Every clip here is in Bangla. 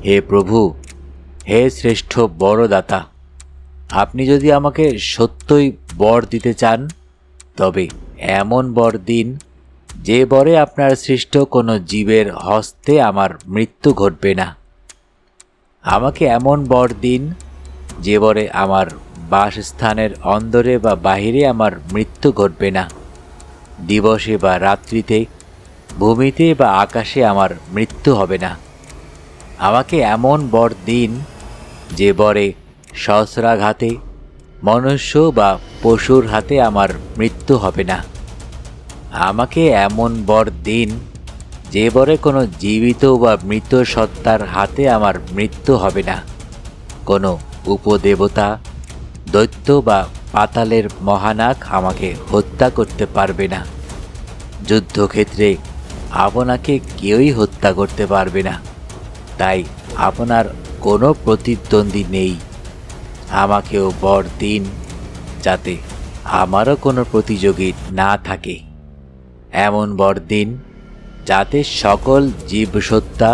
হে প্রভু, হে শ্রেষ্ঠ বরদাতা, আপনি যদি আমাকে সত্যই বর দিতে চান, তবে এমন বর দিন যে বরে আপনার সৃষ্ট কোনো জীবের হস্তে আমার মৃত্যু ঘটবে না। আমাকে এমন বর দিন যে বরে আমার বাসস্থানের অন্দরে বা বাহিরে আমার মৃত্যু ঘটবে না। দিবসে বা রাত্রিতে, ভূমিতে বা আকাশে আমার মৃত্যু হবে না। আমাকে এমন বর দিন যে বরে সহস্রাঘাতে, মনুষ্য বা পশুর হাতে আমার মৃত্যু হবে না। আমাকে এমন বর দিন যে বরে কোনো জীবিত বা মৃত সত্তার হাতে আমার মৃত্যু হবে না। কোনো উপদেবতা, দৈত্য বা পাতালের মহানাগ আমাকে হত্যা করতে পারবে না। যুদ্ধক্ষেত্রে আপনাকে কেউই হত্যা করতে পারবে না, তাই আপনার কোনো প্রতিদ্বন্দ্বী নেই। আমাকেও বর দিন যাতে আমারও কোনো প্রতিযোগী না থাকে। এমন বর দিন যাতে সকল জীবসত্তা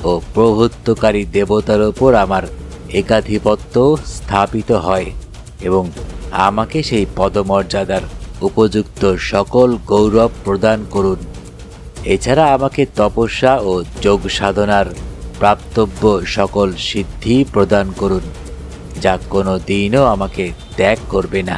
ও প্রভুত্বকারী দেবতার ওপর আমার একাধিপত্য স্থাপিত হয় এবং আমাকে সেই পদমর্যাদার উপযুক্ত সকল গৌরব প্রদান করুন। এছাড়া আমাকে তপস্যা ও যোগ সাধনার প্রাপ্তব্য সকল সিদ্ধি প্রদান করুন, যা কোনো দিনও আমাকে ত্যাগ করবে না।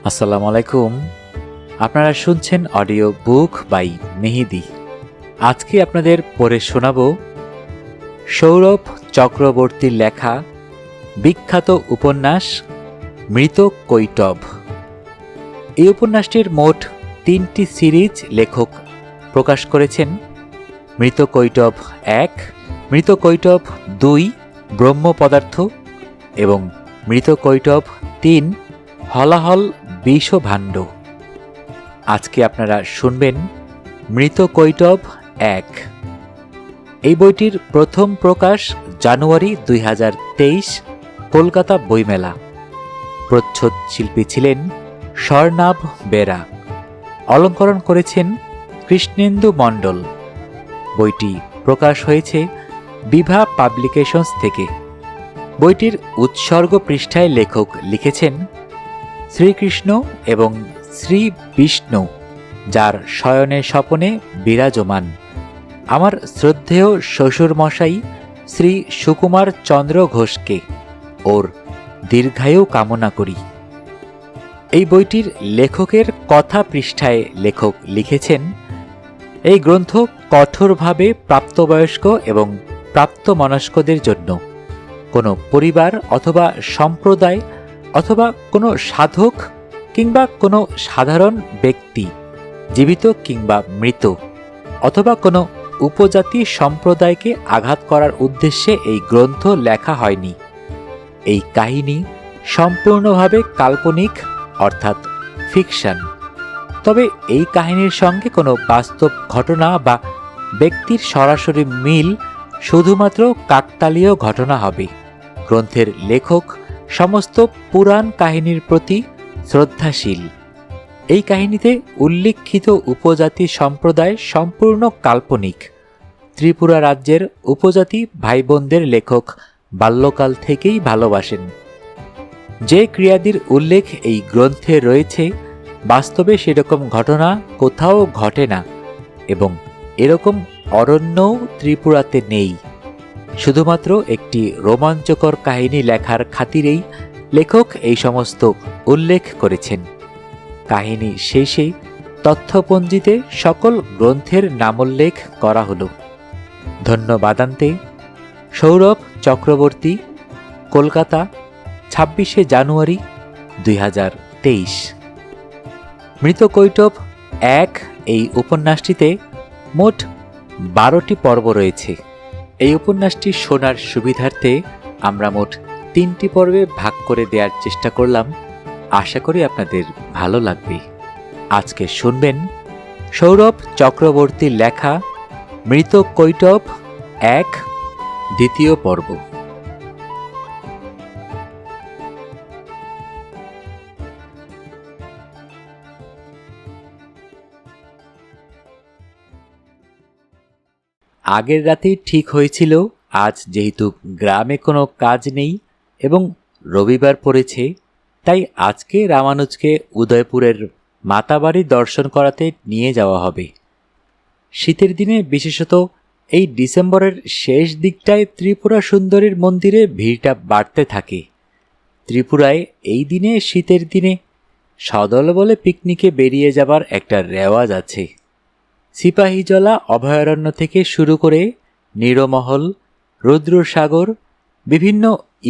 আসসালামু আলাইকুম। আপনারা শুনছেন অডিও বুক বাই মেহেদি। আজকে আপনাদের পড়ে শোনাব সৌরভ চক্রবর্তীর লেখা বিখ্যাত উপন্যাস মৃত কৈটব। এই উপন্যাসটির মোট 3টি সিরিজ লেখক প্রকাশ করেছেন। মৃত কৈটব 1, মৃত কৈটব 2 ব্রহ্ম পদার্থ এবং মৃত কৈটব 3 হলাহল বিষভাণ্ড। আজকে আপনারা শুনবেন মৃত কৈটব 1। এই বইটির প্রথম প্রকাশ জানুয়ারি 2023 কলকাতা বইমেলা। প্রচ্ছদ শিল্পী ছিলেন স্বর্ণাভ বেরা। অলঙ্করণ করেছেন কৃষ্ণেন্দু মণ্ডল। বইটি প্রকাশ হয়েছে বিভা পাবলিকেশনস থেকে। বইটির উৎসর্গ পৃষ্ঠায় লেখক লিখেছেন, শ্রীকৃষ্ণ এবং শ্রী বিষ্ণু যার শয়নে স্বপনে বিরাজমান, আমার শ্রদ্ধেয় শ্বশুরমশাই শ্রী সুকুমার চন্দ্র ঘোষকে ওর দীর্ঘায়ু কামনা করি। এই বইটির লেখকের কথা পৃষ্ঠায় লেখক লিখেছেন, এই গ্রন্থ কঠোরভাবে প্রাপ্তবয়স্ক এবং প্রাপ্তমনস্কদের জন্য। কোনো পরিবার অথবা সম্প্রদায় অথবা কোনো সাধক কিংবা কোনো সাধারণ ব্যক্তি, জীবিত কিংবা মৃত, অথবা কোনো উপজাতি সম্প্রদায়কে আঘাত করার উদ্দেশ্যে এই গ্রন্থ লেখা হয়নি। এই কাহিনী সম্পূর্ণভাবে কাল্পনিক, অর্থাৎ ফিকশন। তবে এই কাহিনীর সঙ্গে কোনো বাস্তব ঘটনা বা ব্যক্তির সরাসরি মিল শুধুমাত্র কাকতালীয় ঘটনা হবে। গ্রন্থের লেখক সমস্ত পুরাণ কাহিনীর প্রতি শ্রদ্ধাশীল। এই কাহিনীতে উল্লিখিত উপজাতি সম্প্রদায় সম্পূর্ণ কাল্পনিক। ত্রিপুরা রাজ্যের উপজাতি ভাই বোনদের লেখক বাল্যকাল থেকেই ভালোবাসেন। যে ক্রিয়াদির উল্লেখ এই গ্রন্থে রয়েছে, বাস্তবে সেরকম ঘটনা কোথাও ঘটে না এবং এরকম অরণ্যও ত্রিপুরাতে নেই। শুধুমাত্র একটি রোমাঞ্চকর কাহিনী লেখার খাতিরেই লেখক এই সমস্ত উল্লেখ করেছেন। কাহিনী শেষে তথ্যপঞ্জিতে সকল গ্রন্থের নামোল্লেখ করা হল। ধন্যবাদান্তে সৌরভ চক্রবর্তী, কলকাতা, 26শে জানুয়ারি 2023। মৃত কৈটব 1 এই উপন্যাসটিতে মোট 12টি পর্ব রয়েছে। এই উপন্যাসটি শোনার সুবিধার্থে আমরা মোট 3টি পর্বে ভাগ করে দেওয়ার চেষ্টা করলাম। আশা করি আপনাদের ভালো লাগবে। আজকে শুনবেন সৌরভ চক্রবর্তীর লেখা মৃত কৈটব ১ দ্বিতীয় পর্ব। আগের রাতেই ঠিক হয়েছিল আজ যেহেতু গ্রামে কোনো কাজ নেই এবং রবিবার পড়েছে, তাই আজকে রামানুজকে উদয়পুরের মাতাবাড়ি দর্শন করাতে নিয়ে যাওয়া হবে। শীতের দিনে বিশেষত এই ডিসেম্বরের শেষ দিকটায় ত্রিপুরা সুন্দরীর মন্দিরে ভিড়টা বাড়তে থাকে। ত্রিপুরায় এই দিনে শীতের দিনে সদলবলে পিকনিকে বেরিয়ে যাবার একটা রেওয়াজ আছে। সিপাহীজলা অভয়ারণ্য থেকে শুরু করে নীরমহল, রুদ্রসাগর, বিভিন্ন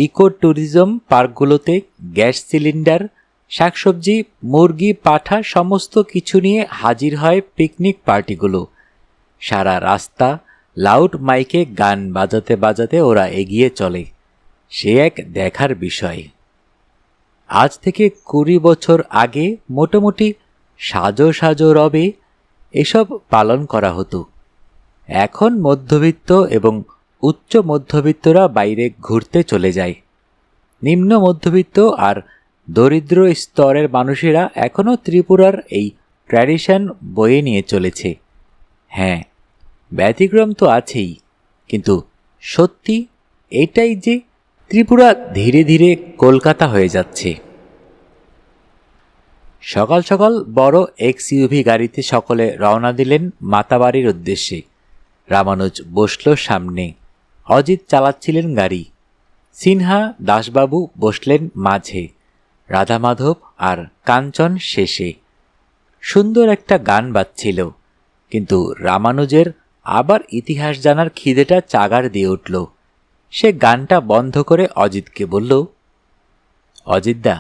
ইকো ট্যুরিজম পার্কগুলোতে গ্যাস সিলিন্ডার, শাকসবজি, মুরগি, পাঠা সমস্ত কিছু নিয়ে হাজির হয় পিকনিক পার্টিগুলো। সারা রাস্তা লাউড মাইকে গান বাজাতে বাজাতে ওরা এগিয়ে চলে। সে এক দেখার বিষয়। আজ থেকে ২০ বছর আগে মোটামুটি সাজো সাজো রবে এসব পালন করা হতো। এখন মধ্যবিত্ত এবং উচ্চ মধ্যবিত্তরা বাইরে ঘুরতে চলে যায়। নিম্ন মধ্যবিত্ত আর দরিদ্র স্তরের মানুষেরা এখনও ত্রিপুরার এই ট্র্যাডিশন বয়ে নিয়ে চলেছে। হ্যাঁ, ব্যতিক্রম তো আছেই, কিন্তু সত্যি এটাই যে ত্রিপুরা ধীরে ধীরে কলকাতা হয়ে যাচ্ছে। সকাল সকাল বড় এক্সইউভি গাড়িতে সকলে রওনা দিলেন মাতাবাড়ির উদ্দেশ্যে। রামানুজ বসল সামনে, অজিত চালাচ্ছিলেন গাড়ি, সিনহা দাসবাবু বসলেন মাঝে, রাধা মাধব আর কাঞ্চন শেষে। সুন্দর একটা গান বাজছিল, কিন্তু রামানুজের আবার ইতিহাস জানার খিদেটা চাগার দিয়ে উঠল। সে গানটা বন্ধ করে অজিতকে বলল, অজিতদা,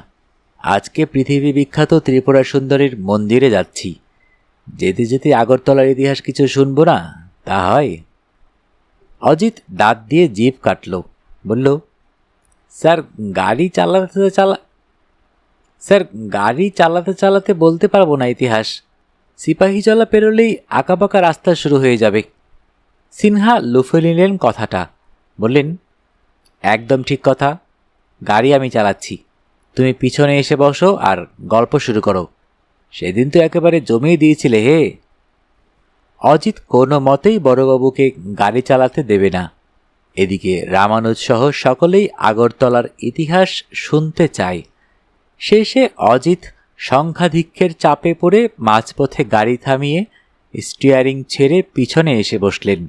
আজকে পৃথিবী বিখ্যাত ত্রিপুরা সুন্দরীর মন্দিরে যাচ্ছি। যেতে যেতে আগরতলার ইতিহাস কিছু শুনবো না, তা হয়? অজিত দাঁত দিয়ে জিভ কাটল, বলল, স্যার গাড়ি চালাতে চালাতে বলতে পারবো না ইতিহাস। সিপাহীজলা পেরোলেই আঁকাবাঁকা রাস্তা শুরু হয়ে যাবে। সিনহা লুফে নিলেন কথাটা, বললেন, একদম ঠিক কথা, গাড়ি আমি চালাচ্ছি, তুমি পিছনে এসে বসো আর গল্প শুরু করো। সেদিন তো একেবারে জমিয়ে দিয়েছিলে হে। অজিত কোনো মতেই বড়বাবুকে গাড়ি চালাতে দেবে না। এদিকে রামানুজ সহ সকলেই আগরতলার ইতিহাস শুনতে চায়। শেষে অজিত সংখ্যাধিক্যের চাপে পড়ে মাঝপথে গাড়ি থামিয়ে স্টিয়ারিং ছেড়ে পিছনে এসে বসলেন।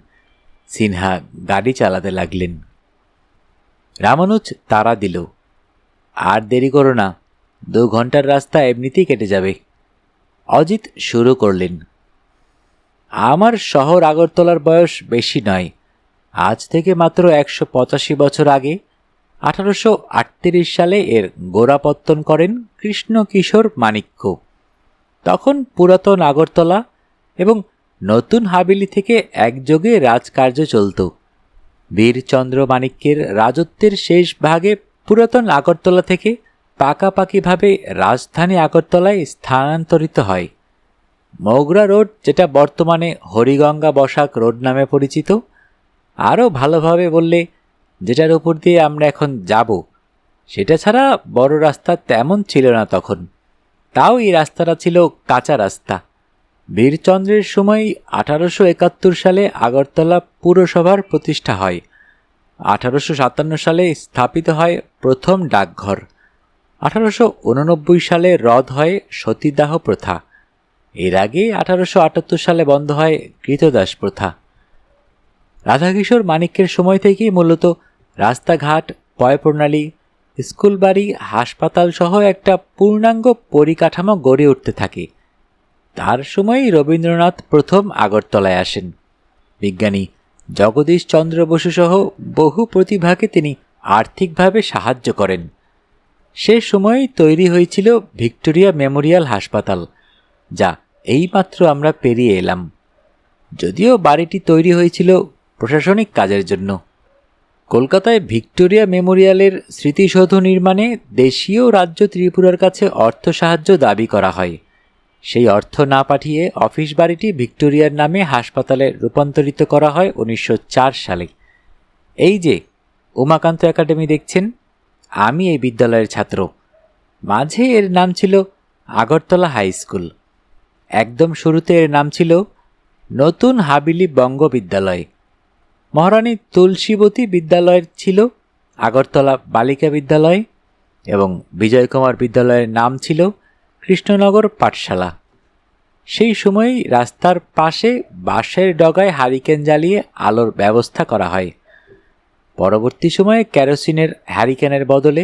সিনহা গাড়ি চালাতে লাগলেন। রামানুজ তাড়া দিল, আর দেরি করো না, ২ ঘন্টার রাস্তা এমনিতেই কেটে যাবে। অজিত শুরু করলেন, আমার শহর আগরতলার বয়স বেশি নয়। আজ থেকে মাত্র ১৮৫ বছর আগে ১৮৩৮ সালে এর গোড়াপত্তন করেন কৃষ্ণ কিশোর মাণিক্য। তখন পুরাতন আগরতলা এবং নতুন হাবেলি থেকে একযোগে রাজকার্য চলত। বীরচন্দ্র মাণিক্যের রাজত্বের শেষ ভাগে পুরাতন আগরতলা থেকে পাকাপাকিভাবে রাজধানী আগরতলায় স্থানান্তরিত হয়। মৌগরা রোড, যেটা বর্তমানে হরিগঙ্গা বসাক রোড নামে পরিচিত, আরও ভালোভাবে বললে যেটার উপর দিয়ে আমরা এখন যাব, সেটা ছাড়া বড় রাস্তা তেমন ছিল না তখন। তাও এই রাস্তাটা ছিল কাঁচা রাস্তা। বীরচন্দ্রের সময় ১৮৭১ সালে আগরতলা পুরসভার প্রতিষ্ঠা হয়। ১৮৫৭ সালে স্থাপিত হয় প্রথম ডাকঘর। ১৮৮৯ সালে রদ হয় সতীদাহ প্রথা। এর আগে ১৮৭৮ সালে বন্ধ হয় কৃতদাস প্রথা। রাধাকিশোর মাণিক্যের সময় থেকেই মূলত রাস্তাঘাট, পয়ঃপ্রণালী, স্কুল বাড়ি, হাসপাতাল সহ একটা পূর্ণাঙ্গ পরিকাঠামো গড়ে উঠতে থাকে। তার সময়ই রবীন্দ্রনাথ প্রথম আগরতলায় আসেন। বিজ্ঞানী জগদীশ চন্দ্র বসু সহ বহু প্রতিভাকে তিনি আর্থিকভাবে সাহায্য করেন। সে সময়েই তৈরি হয়েছিল ভিক্টোরিয়া মেমোরিয়াল হাসপাতাল, যা এইমাত্র আমরা পেরিয়ে এলাম। যদিও বাড়িটি তৈরি হয়েছিল প্রশাসনিক কাজের জন্য। কলকাতায় ভিক্টোরিয়া মেমোরিয়ালের স্মৃতিসৌধ নির্মাণে দেশীয় রাজ্য ত্রিপুরার কাছে অর্থ সাহায্য দাবি করা হয়। সেই অর্থ না পাঠিয়ে অফিস বাড়িটি ভিক্টোরিয়ার নামে হাসপাতালে রূপান্তরিত করা হয় 1904 সালে। এই যে উমাকান্ত একাডেমি দেখছেন, আমি এই বিদ্যালয়ের ছাত্র। মাঝে এর নাম ছিল আগরতলা হাই স্কুল। একদম শুরুতে এর নাম ছিল নতুন হাবিলি বঙ্গ বিদ্যালয়। মহারানী তুলসীবতী বিদ্যালয়ের ছিল আগরতলা বালিকা বিদ্যালয় এবং বিজয় কুমার বিদ্যালয়ের নাম ছিল কৃষ্ণনগর পাঠশালা। সেই সময়ই রাস্তার পাশে বাঁশের ডগায় হারিকেন জ্বালিয়ে আলোর ব্যবস্থা করা হয়। পরবর্তী সময়ে কেরোসিনের হ্যারিকেনের বদলে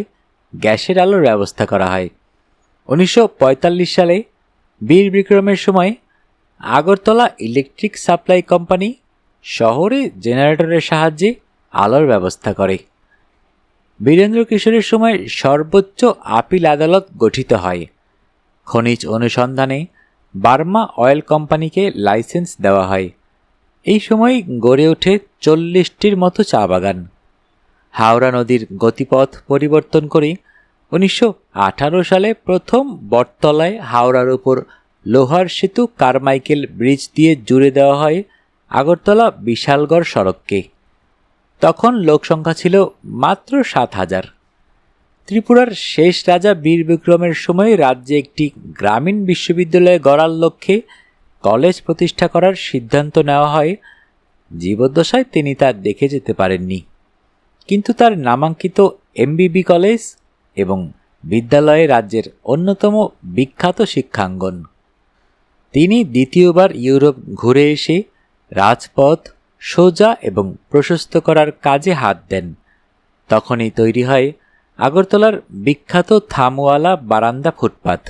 গ্যাসের আলোর ব্যবস্থা করা হয়। 1945 সালে বীর বিক্রমের সময় আগরতলা ইলেকট্রিক সাপ্লাই কোম্পানি শহরে জেনারেটরের সাহায্যে আলোর ব্যবস্থা করে। বীরেন্দ্র কিশোরের সময় সর্বোচ্চ আপিল আদালত গঠিত হয়। খনিজ অনুসন্ধানে বার্মা অয়েল কোম্পানিকে লাইসেন্স দেওয়া হয়। এই সময় গড়ে ওঠে 40টির মতো চা বাগান। হাওড়া নদীর গতিপথ পরিবর্তন করে 1918 সালে প্রথম বটতলায় হাওড়ার উপর লোহার সেতু কারমাইকেল ব্রিজ দিয়ে জুড়ে দেওয়া হয় আগরতলা বিশালগড় সড়ককে। তখন লোকসংখ্যা ছিল মাত্র 7,000। ত্রিপুরার শেষ রাজা বীর বিক্রমের সময় রাজ্যে একটি গ্রামীণ বিশ্ববিদ্যালয় গড়ার লক্ষ্যে কলেজ প্রতিষ্ঠা করার সিদ্ধান্ত নেওয়া হয়। জীবদ্দশায় তিনি তা দেখে যেতে পারেননি, কিন্তু তার নামাঙ্কিত এমবিবি কলেজ এবং বিদ্যালয়ে রাজ্যের অন্যতম বিখ্যাত শিক্ষাঙ্গন। তিনি দ্বিতীয়বার ইউরোপ ঘুরে এসে রাজপথ সোজা এবং প্রশস্ত করার কাজে হাত দেন। তখনই তৈরি হয় আগরতলার বিখ্যাত থামওয়ালা বারান্দা ফুটপাত।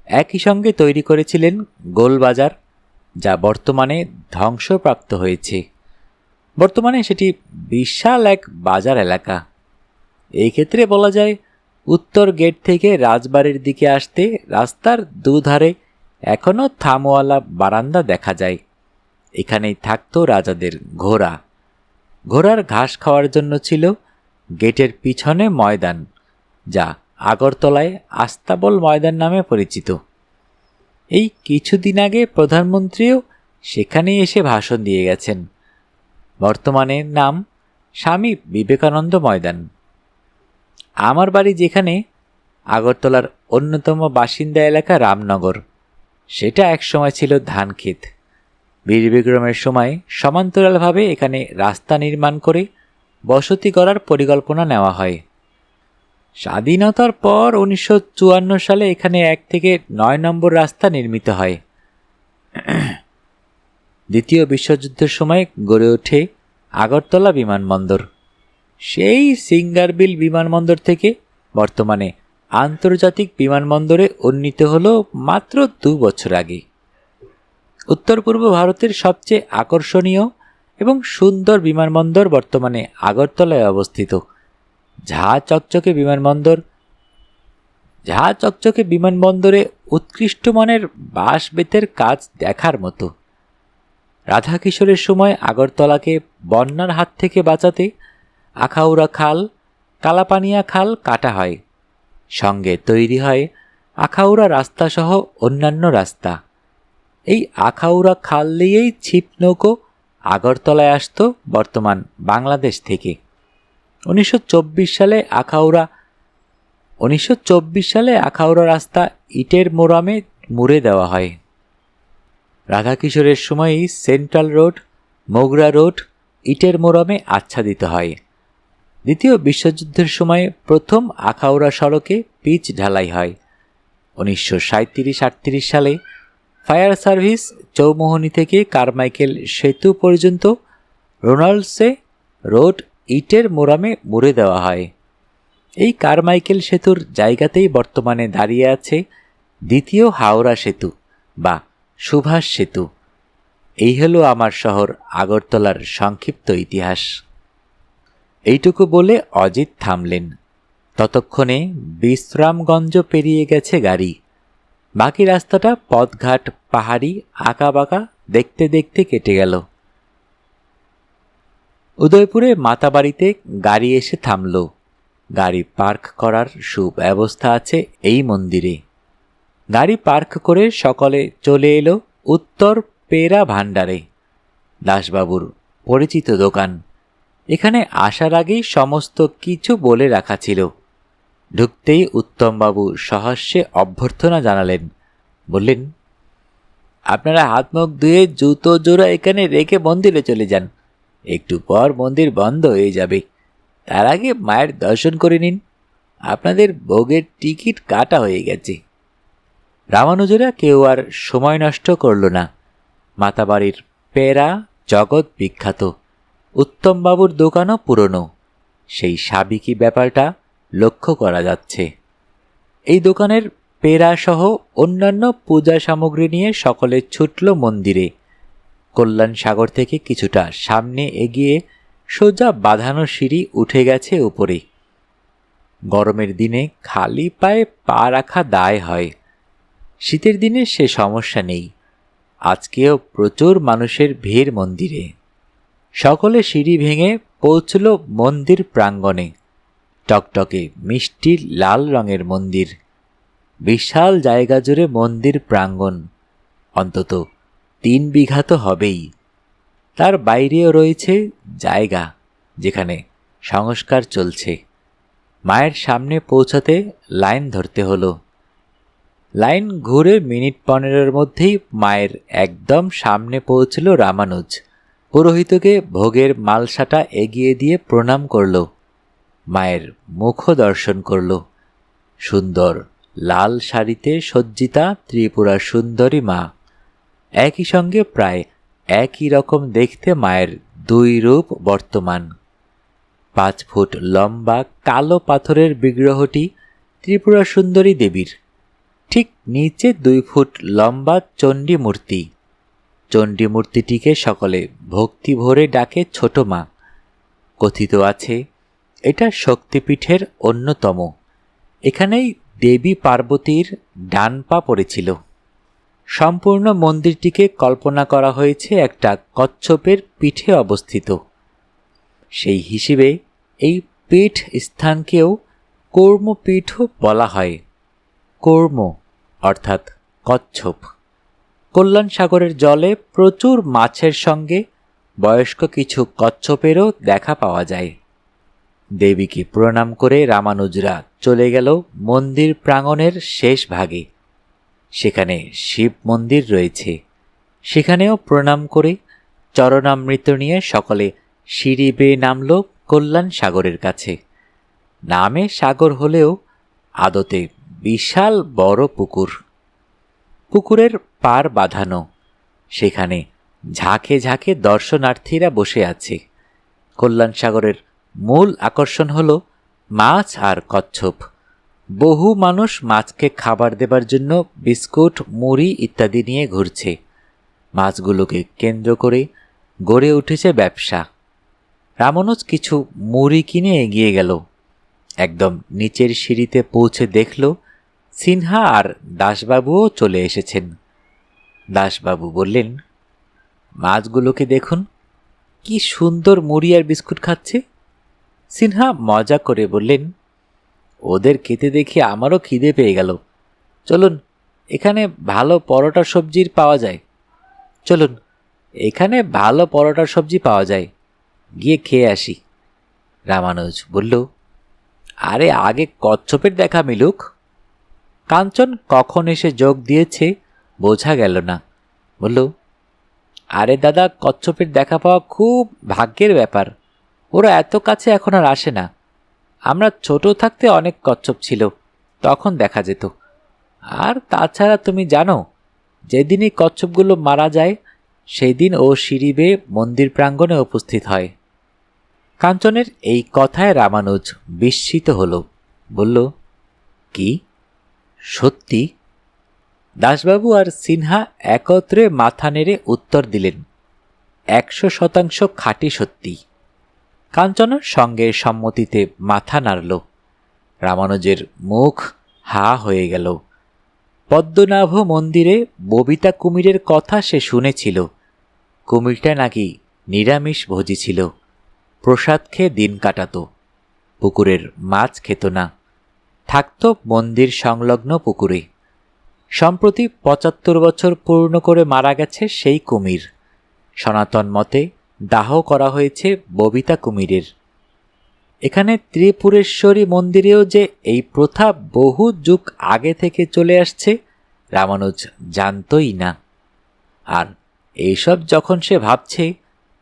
একই সঙ্গে তৈরি করেছিলেন গোলবাজার, যা বর্তমানে ধ্বংসপ্রাপ্ত হয়েছে। বর্তমানে সেটি বিশাল এক বাজার এলাকা। এই ক্ষেত্রে বলা যায়, উত্তর গেট থেকে রাজবাড়ির দিকে আসতে রাস্তার দুধারে এখনও থামওয়ালা বারান্দা দেখা যায়। এখানেই থাকত রাজাদের ঘোড়া। ঘোড়ার ঘাস খাওয়ার জন্য ছিল গেটের পিছনে ময়দান, যা আগরতলায় আস্তাবল ময়দান নামে পরিচিত। এই কিছুদিন আগে প্রধানমন্ত্রীও সেখানে এসে ভাষণ দিয়ে গেছেন। বর্তমানে নাম স্বামী বিবেকানন্দ ময়দান। আমার বাড়ি যেখানে, আগরতলার অন্যতম বাসিন্দা এলাকা রামনগর, সেটা একসময় ছিল ধানক্ষেত। বীর বিক্রমের সময় সমান্তরালভাবে এখানে রাস্তা নির্মাণ করে বসতি করার পরিকল্পনা নেওয়া হয়। স্বাধীনতার পর 1954 সালে এখানে 1 থেকে 9 নম্বর রাস্তা নির্মিত হয়। দ্বিতীয় বিশ্বযুদ্ধের সময় গড়ে ওঠে আগরতলা বিমানবন্দর। সেই সিঙ্গারবিল বিমানবন্দর থেকে বর্তমানে আন্তর্জাতিক বিমানবন্দরে উন্নীত হল মাত্র 2 বছর আগে। উত্তর পূর্ব ভারতের সবচেয়ে আকর্ষণীয় এবং সুন্দর বিমানবন্দর বর্তমানে আগরতলায় অবস্থিত। ঝাঁ চকচকে বিমানবন্দরে উৎকৃষ্ট মানের বাঁশ বেতের কাজ দেখার মতো। রাধাকিশোরের সময় আগরতলাকে বন্যার হাত থেকে বাঁচাতে আখাউড়া খাল, কালাপানিয়া খাল কাটা হয়। সঙ্গে তৈরি হয় আখাউড়া রাস্তা সহ অন্যান্য রাস্তা। এই আখাউড়া খাল দিয়েই ছিপ নৌকো আগরতলায় আসত বর্তমান বাংলাদেশ থেকে। 1924 সালে আখাউড়া রাস্তা ইটের মোরামে মুড়ে দেওয়া হয়। রাধাকিশোরের সময়ই সেন্ট্রাল রোড, মোগরা রোড ইটের মোরামে আচ্ছাদিত হয়। দ্বিতীয় বিশ্বযুদ্ধের সময় প্রথম আখাউড়া সড়কে পিচ ঢালাই হয়। 1937-38 সালে ফায়ার সার্ভিস চৌমোহনী থেকে কারমাইকেল সেতু পর্যন্ত রোনাল্ডসে রোড ইটের মোরামে মুড়ে দেওয়া হয়। এই কারমাইকেল সেতুর জায়গাতেই বর্তমানে দাঁড়িয়ে আছে দ্বিতীয় হাওড়া সেতু বা সুভাষ সেতু। এই হলো আমার শহর আগরতলার সংক্ষিপ্ত ইতিহাস। এইটুকু বলে অজিত থামলেন। ততক্ষণে বিশ্রামগঞ্জ পেরিয়ে গেছে গাড়ি। বাকি রাস্তাটা পথঘাট পাহাড়ি আঁকাবাঁকা দেখতে দেখতে কেটে গেল। উদয়পুরে মাতাবাড়িতে গাড়ি এসে থামল। গাড়ি পার্ক করার সুব্যবস্থা আছে এই মন্দিরে। গাড়ি পার্ক করে সকলে চলে এলো উত্তর পেরা ভাণ্ডারে, দাসবাবুর পরিচিত দোকান। এখানে আসার আগেই সমস্ত কিছু বলে রাখা ছিল। ঢুকতেই উত্তমবাবু সহাস্যে অভ্যর্থনা জানালেন। বললেন, আপনারা হাত মুখ ধুয়ে জুতো জোড়া এখানে রেখে মন্দিরে চলে যান। একটু পর মন্দির বন্ধ হয়ে যাবে, তার আগে মায়ের দর্শন করে নিন। আপনাদের ভোগের টিকিট কাটা হয়ে গেছে। রামানুজেরা কেউ আর সময় নষ্ট করল না। মাতাবাড়ির পেরা জগৎ বিখ্যাত, উত্তমবাবুর দোকানও পুরনো, সেই সাবিকি ব্যাপারটা লক্ষ্য করা যাচ্ছে। এই দোকানের পেরা সহ অন্যান্য পূজা সামগ্রী নিয়ে সকলে ছুটল মন্দিরে। কল্যাণ সাগর থেকে কিছুটা সামনে এগিয়ে সোজা বাঁধানো সিঁড়ি উঠে গেছে উপরে। গরমের দিনে খালি পায়ে পা রাখা দায় হয়, শীতের দিনে সে সমস্যা নেই। আজকেও প্রচুর মানুষের ভিড় মন্দিরে। সকলে সিঁড়ি ভেঙে পৌঁছল মন্দির প্রাঙ্গণে। টকটকে মিষ্টি লাল রঙের মন্দির, বিশাল জায়গা জুড়ে মন্দির প্রাঙ্গণ, অন্তত 3 বিঘা তো হবেই। তার বাইরেও রয়েছে জায়গা যেখানে সংস্কার চলছে। মায়ের সামনে পৌঁছাতে লাইন ধরতে হলো। লাইন ঘুরে মিনিট 15-এর মধ্যেই মায়ের একদম সামনে পৌঁছল রামানুজ। পুরোহিতকে ভোগের মালসাটা এগিয়ে দিয়ে প্রণাম করল। মায়ের মুখ দর্শন করল। সুন্দর লাল শাড়িতে সজ্জিতা ত্রিপুরা সুন্দরী মা। একই সঙ্গে প্রায় একই রকম দেখতে মায়ের 2 রূপ বর্তমান। 5 ফুট লম্বা কালো পাথরের বিগ্রহটি ত্রিপুরা সুন্দরী দেবীর। ঠিক নিচে 2 ফুট লম্বা চণ্ডী মূর্তি। চণ্ডী মূর্তিটিকে সকলে ভক্তি ভরে ডাকে ছোট মা। কথিত আছে এটা শক্তিপীঠের অন্যতম। এখানেই দেবী পার্বতীর ডান পা পড়েছিল। সম্পূর্ণ মন্দিরটিকে কল্পনা করা হয়েছে একটা কচ্ছপের পিঠে অবস্থিত। সেই হিসেবে এই পীঠ স্থানকেও কর্মপীঠও বলা হয়। কর্ম অর্থাৎ কচ্ছপ। কল্যাণ সাগরের জলে প্রচুর মাছের সঙ্গে বয়স্ক কিছু কচ্ছপেরও দেখা পাওয়া যায়। দেবীকে প্রণাম করে রামানুজরা চলে গেল মন্দির প্রাঙ্গণের শেষ ভাগে। সেখানে শিব মন্দির রয়েছে। সেখানেও প্রণাম করে চরণামৃত নিয়ে সকলে সিঁড়ি বেয়ে নামল কল্যাণ সাগরের কাছে। নামে সাগর হলেও আদতে বিশাল বড় পুকুর। পুকুরের পার বাঁধানো। সেখানে ঝাঁকে ঝাঁকে দর্শনার্থীরা বসে আছে। কল্যাণ সাগরের মূল আকর্ষণ হল মাছ আর কচ্ছপ। বহু মানুষ মাছকে খাবার দেবার জন্য বিস্কুট, মুড়ি ইত্যাদি নিয়ে ঘুরছে। মাছগুলোকে কেন্দ্র করে গড়ে উঠেছে ব্যবসা। রামানুজ কিছু মুড়ি কিনে এগিয়ে গেল। একদম নিচের সিঁড়িতে পৌঁছে দেখল সিনহা আর দাসবাবুও চলে এসেছেন। দাসবাবু বললেন, মাছগুলোকে দেখুন, কি সুন্দর মুড়ি আর বিস্কুট খাচ্ছে। সিনহা মজা করে বললেন, ওদের খেতে দেখে আমারও খিদে পেয়ে গেল। চলুন, এখানে ভালো পরোটা সবজির পাওয়া যায়। চলুন, এখানে ভালো পরোটা সবজি পাওয়া যায়, গিয়ে খেয়ে আসি। রামানুজ বলল, আরে আগে কচ্ছপের দেখা মিলুক। কাঞ্চন কখন এসে যোগ দিয়েছে বোঝা গেল না। বলল, আরে দাদা, কচ্ছপের দেখা পাওয়া খুব ভাগ্যের ব্যাপার। ওরা এত কাছে এখন আর আসে না। আমরা ছোট থাকতে অনেক কচ্ছপ ছিল, তখন দেখা যেত। আর তাছাড়া তুমি জানো, যেদিনই কচ্ছপগুলো মারা যায় সেই দিন ও সিঁড়ি বেয়ে মন্দির প্রাঙ্গণে উপস্থিত হয়। কাঞ্চনের এই কথায় রামানুজ বিস্মিত হল। বলল, কি সত্যি? দাসবাবু আর সিনহা একত্রে মাথা নেড়ে উত্তর দিলেন, 100% খাঁটি সত্যি। কাঞ্চনের সঙ্গে সম্মতিতে মাথা নাড়ল। রামানুজের মুখ হা হয়ে গেল। পদ্মনাভ মন্দিরে ববিতা কুমিরের কথা সে শুনেছিল। কুমিরটা নাকি নিরামিষ ভোজী ছিল, প্রসাদ খেয়ে দিন কাটাত, পুকুরের মাছ খেত না, থাকত মন্দির সংলগ্ন পুকুরে। সম্প্রতি ৭৫ বছর পূর্ণ করে মারা গেছে সেই কুমির। সনাতন মতে দাহ করা হয়েছে ববিতা কুমিরের। এখানে ত্রিপুরেশ্বরী মন্দিরেও যে এই প্রথা বহু যুগ আগে থেকে চলে আসছে রামানুজ জানতই না। আর এইসব যখন সে ভাবছে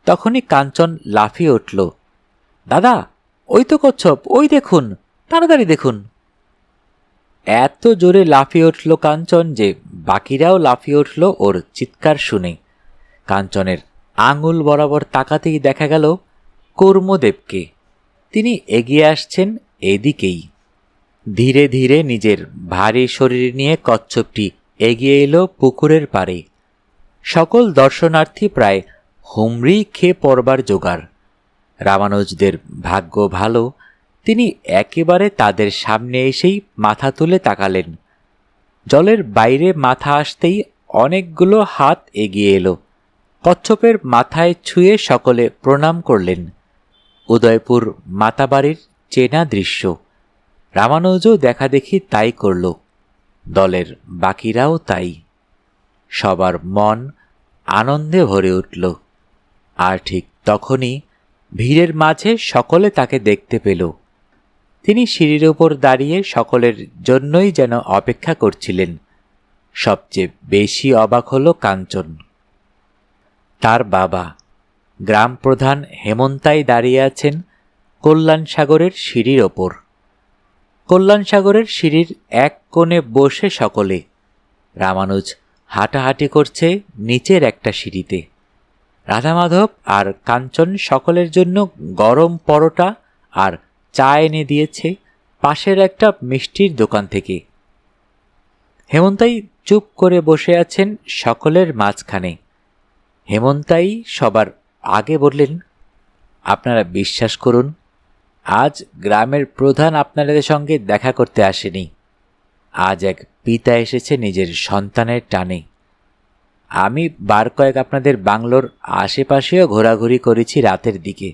তখনই কাঞ্চন লাফিয়ে উঠল। দাদা, ওই তো কচ্ছপ, ওই দেখুন, তাড়াতাড়ি দেখুন। এত জোরে লাফিয়ে উঠল কাঞ্চন যে বাকিরাও লাফিয়ে উঠল ওর চিৎকার শুনে। কাঞ্চনের আঙুল বরাবর তাকাতেই দেখা গেল কর্মদেবকে। তিনি এগিয়ে আসছেন এদিকেই। ধীরে ধীরে নিজের ভারী শরীর নিয়ে কচ্ছপটি এগিয়ে এলো পুকুরের পাড়ে। সকল দর্শনার্থী প্রায় হুমড়ি খেয়ে পড়বার জোগাড়। রামানুজদের ভাগ্য ভালো, তিনি একেবারে তাদের সামনে এসেই মাথা তুলে তাকালেন। জলের বাইরে মাথা আসতেই অনেকগুলো হাত এগিয়ে এলো। কচ্ছপের মাথায় ছুঁয়ে সকলে প্রণাম করলেন। উদয়পুর মাতাবাড়ির চেনা দৃশ্য। রামানুজও দেখাদেখি তাই করল, দলের বাকিরাও তাই। সবার মন আনন্দে ভরে উঠল। আর ঠিক তখনই ভিড়ের মাঝে সকলে তাকে দেখতে পেল। তিনি সিঁড়ির উপর দাঁড়িয়ে সকলের জন্যই যেন অপেক্ষা করছিলেন। সবচেয়ে বেশি অবাক হল কাঞ্চন। তার বাবা গ্রাম প্রধান হেমন্তাই দাঁড়িয়ে আছেন কল্যাণসাগরের সিঁড়ির ওপর। কল্যাণসাগরের সিঁড়ির এক কোণে বসে সকলে। রামানুজ হাঁটাহাঁটি করছে নিচের একটা সিঁড়িতে। রাধামাধব আর কাঞ্চন সকলের জন্য গরম পরোটা আর চা এনে দিয়েছে পাশের একটা মিষ্টির দোকান থেকে। হেমন্তাই চুপ করে বসে আছেন সকলের মাঝখানে। হেমন্তাই সবার আগে বললেন, আপনারা বিশ্বাস করুন, আজ গ্রামের প্রধান আপনাদের সঙ্গে দেখা করতে আসেনি। আজ এক পিতা এসেছে নিজের সন্তানের টানে। আমি বার কয়েক আপনাদের বাংলোর আশেপাশেও ঘোরাঘুরি করেছি রাতের দিকে,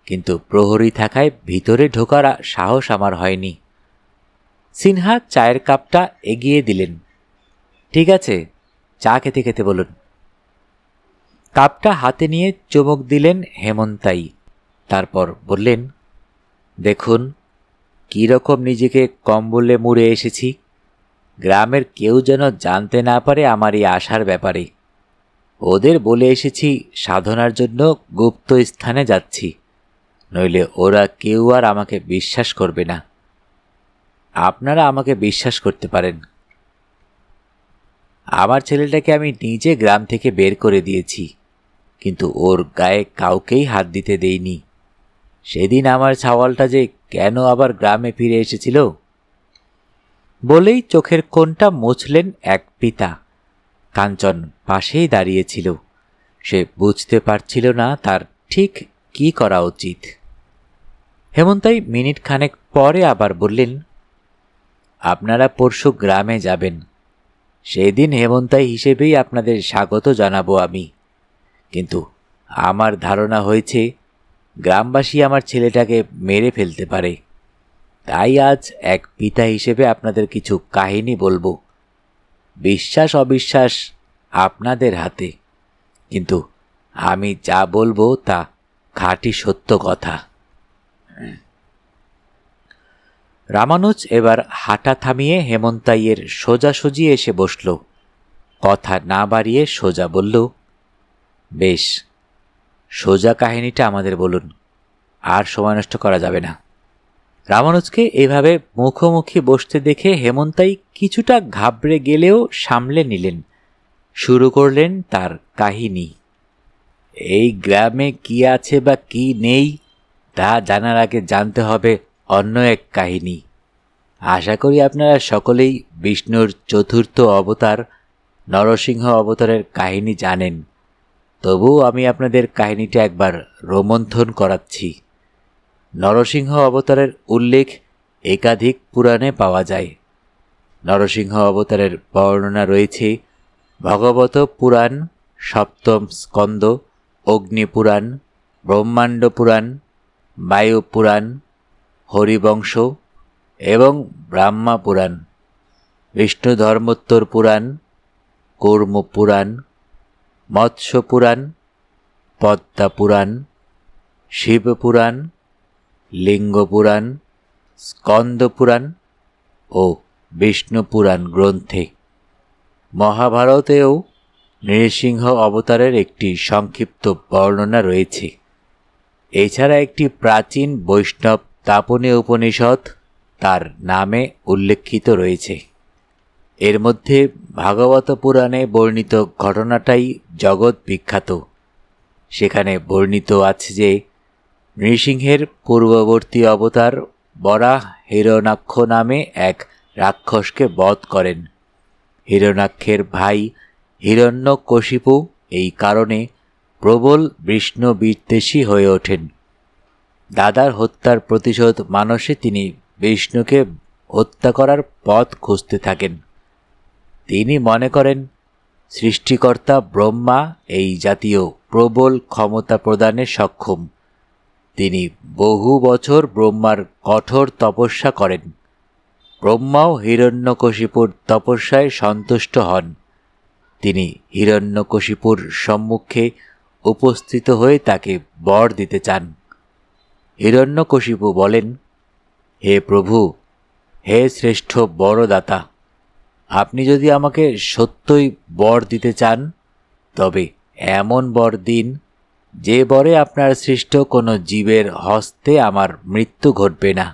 কিন্তু প্রহরী থাকায় ভিতরে ঢোকার সাহস আমার হয়নি। সিনহা চায়ের কাপটা এগিয়ে দিলেন। ঠিক আছে, চা খেতে খেতে বলুন। কাপটা হাতে নিয়ে চুমুক দিলেন হেমন্তাই। তারপর বললেন, দেখুন কী রকম নিজেকে কম্বলে মুড়ে এসেছি। গ্রামের কেউ যেন জানতে না পারে আমার এই আশার ব্যাপারে। ওদের বলে এসেছি সাধনার জন্য গুপ্ত স্থানে যাচ্ছি, নইলে ওরা কেউ আর আমাকে বিশ্বাস করবে না। আপনারা আমাকে বিশ্বাস করতে পারেন। আমার ছেলেটাকে আমি নিজে গ্রাম থেকে বের করে দিয়েছি, কিন্তু ওর গায়ে কাউকেই হাত দিতে দেইনি। সেদিন আমার ছাওয়ালটা যে কেন আবার গ্রামে ফিরে এসেছিল। বলেই চোখের কোণটা মুছলেন এক পিতা। কাঞ্চন পাশেই দাঁড়িয়েছিল। সে বুঝতে পারছিল না তার ঠিক কি করা উচিত। হেমন্তাই মিনিট খানেক পরে আবার বললেন, আপনারা পরশু গ্রামে যাবেন। সেদিন হেমন্তাই হিসেবেই আপনাদের স্বাগত জানাবো আমি। কিন্তু আমার ধারণা হয়েছে গ্রামবাসী আমার ছেলেটাকে মেরে ফেলতে পারে। তাই আজ এক পিতা হিসেবে আপনাদের কিছু কাহিনী বলবো। বিশ্বাস অবিশ্বাস আপনাদের হাতে, কিন্তু আমি যা বলবো তা খাঁটি সত্য কথা। রামানুজ এবার হাঁটা থামিয়ে হেমন্তাইয়ের সোজাসুজি এসে বসল। কথা না বাড়িয়ে সোজা বলল, বেশ, সোজা কাহিনীটা আমাদের বলুন, আর সময় নষ্ট করা যাবে না। রামানুজকে এভাবে মুখোমুখি বসতে দেখে হেমন্তাই কিছুটা ঘাবড়ে গেলেও সামলে নিলেন। শুরু করলেন তার কাহিনী। এই গ্রামে কি আছে বা কি নেই তা জানার আগে জানতে হবে অন্য এক কাহিনী। আশা করি আপনারা সকলেই বিষ্ণুর চতুর্থ অবতার নরসিংহ অবতারের কাহিনী জানেন। তবুও আমি আপনাদের কাহিনীটা একবার রোমন্থন করাচ্ছি। নরসিংহ অবতারের উল্লেখ একাধিক পুরাণে পাওয়া যায়। নরসিংহ অবতারের বর্ণনা রয়েছে ভগবত পুরাণ, সপ্তম স্কন্দ, অগ্নিপুরাণ, ব্রহ্মাণ্ড পুরাণ, বায়ু পুরাণ, হরিবংশ এবং ব্রহ্মা পুরাণ। বিষ্ণু ধর্মোত্তর পুরাণ, কূর্ম পুরাণ, মৎস্য পুরাণ, পদ্মা পুরাণ, শিব পুরাণ, লিঙ্গ পুরাণ, স্কন্দ পুরাণ ও বিষ্ণু পুরাণ গ্রন্থে। মহাভারতেও নৃসিংহ অবতারের একটি সংক্ষিপ্ত বর্ণনা রয়েছে। এছাড়া একটি প্রাচীন বৈষ্ণব তাপনী উপনিষদ তার নামে উল্লেখিত রয়েছে। এর মধ্যে ভাগবত পুরাণে বর্ণিত ঘটনাটাই জগৎ বিখ্যাত। সেখানে বর্ণিত আছে যে নৃসিংহের পূর্ববর্তী অবতার বরাহ হিরণ্যাক্ষ নামে এক রাক্ষসকে বধ করেন। হিরণ্যাক্ষের ভাই হিরণ্যকশিপু এই কারণে প্রবল বিষ্ণু বিদ্বেষী হয়ে ওঠেন। দাদার হত্যার প্রতিশোধ মানসে তিনি বিষ্ণুকে হত্যা করার পথ খুঁজতে থাকেন। তিনি মনে করেন সৃষ্টিকর্তা ব্রহ্মা এই জাতীয় প্রবল ক্ষমতা প্রদানে সক্ষম। তিনি বহু বছর ব্রহ্মার কঠোর তপস্যা করেন। ব্রহ্মাও হিরণ্যকশিপুর তপস্যায় সন্তুষ্ট হন। তিনি হিরণ্যকশিপুর সম্মুখে উপস্থিত হয়ে তাকে বর দিতে চান। হিরণ্যকশিপু বলেন, হে প্রভু, হে শ্রেষ্ঠ বরদাতা, আপনি যদি আমাকে সত্যই বর দিতে চান তবে এমন বর দিন যে বরে আপনার সৃষ্ট কোনো জীবের হস্তে আমার মৃত্যু ঘটবে না।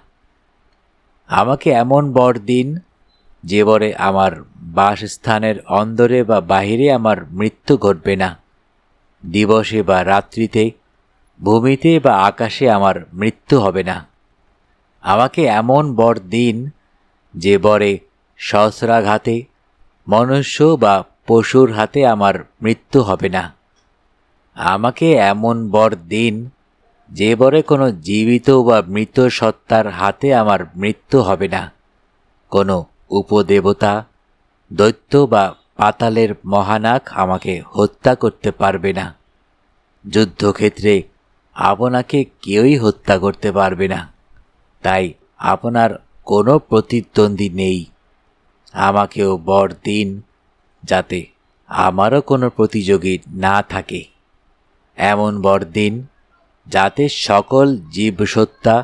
আমাকে এমন বর দিন যে বরে আমার বাসস্থানের অন্দরে বা বাহিরে আমার মৃত্যু ঘটবে না। দিবসে বা রাত্রিতে, ভূমিতে বা আকাশে আমার মৃত্যু হবে না। আমাকে এমন বর দিন যে বরে সহস্রাঘাতে, মনুষ্য বা পশুর হাতে আমার মৃত্যু হবে না। আমাকে এমন বর দিন যে বরে কোনো জীবিত বা মৃত সত্তার হাতে আমার মৃত্যু হবে না। কোনো উপদেবতা, দৈত্য বা পাতালের মহানাগ আমাকে হত্যা করতে পারবে না। যুদ্ধক্ষেত্রে আপনাকে কেউই হত্যা করতে পারবে না, তাই আপনার কোনো প্রতিদ্বন্দ্বী নেই। আমাকেও বর দিন যাতে আমারও কোনো প্রতিযোগী না থাকে। এমন বর দিন যাতে সকল জীবসত্তা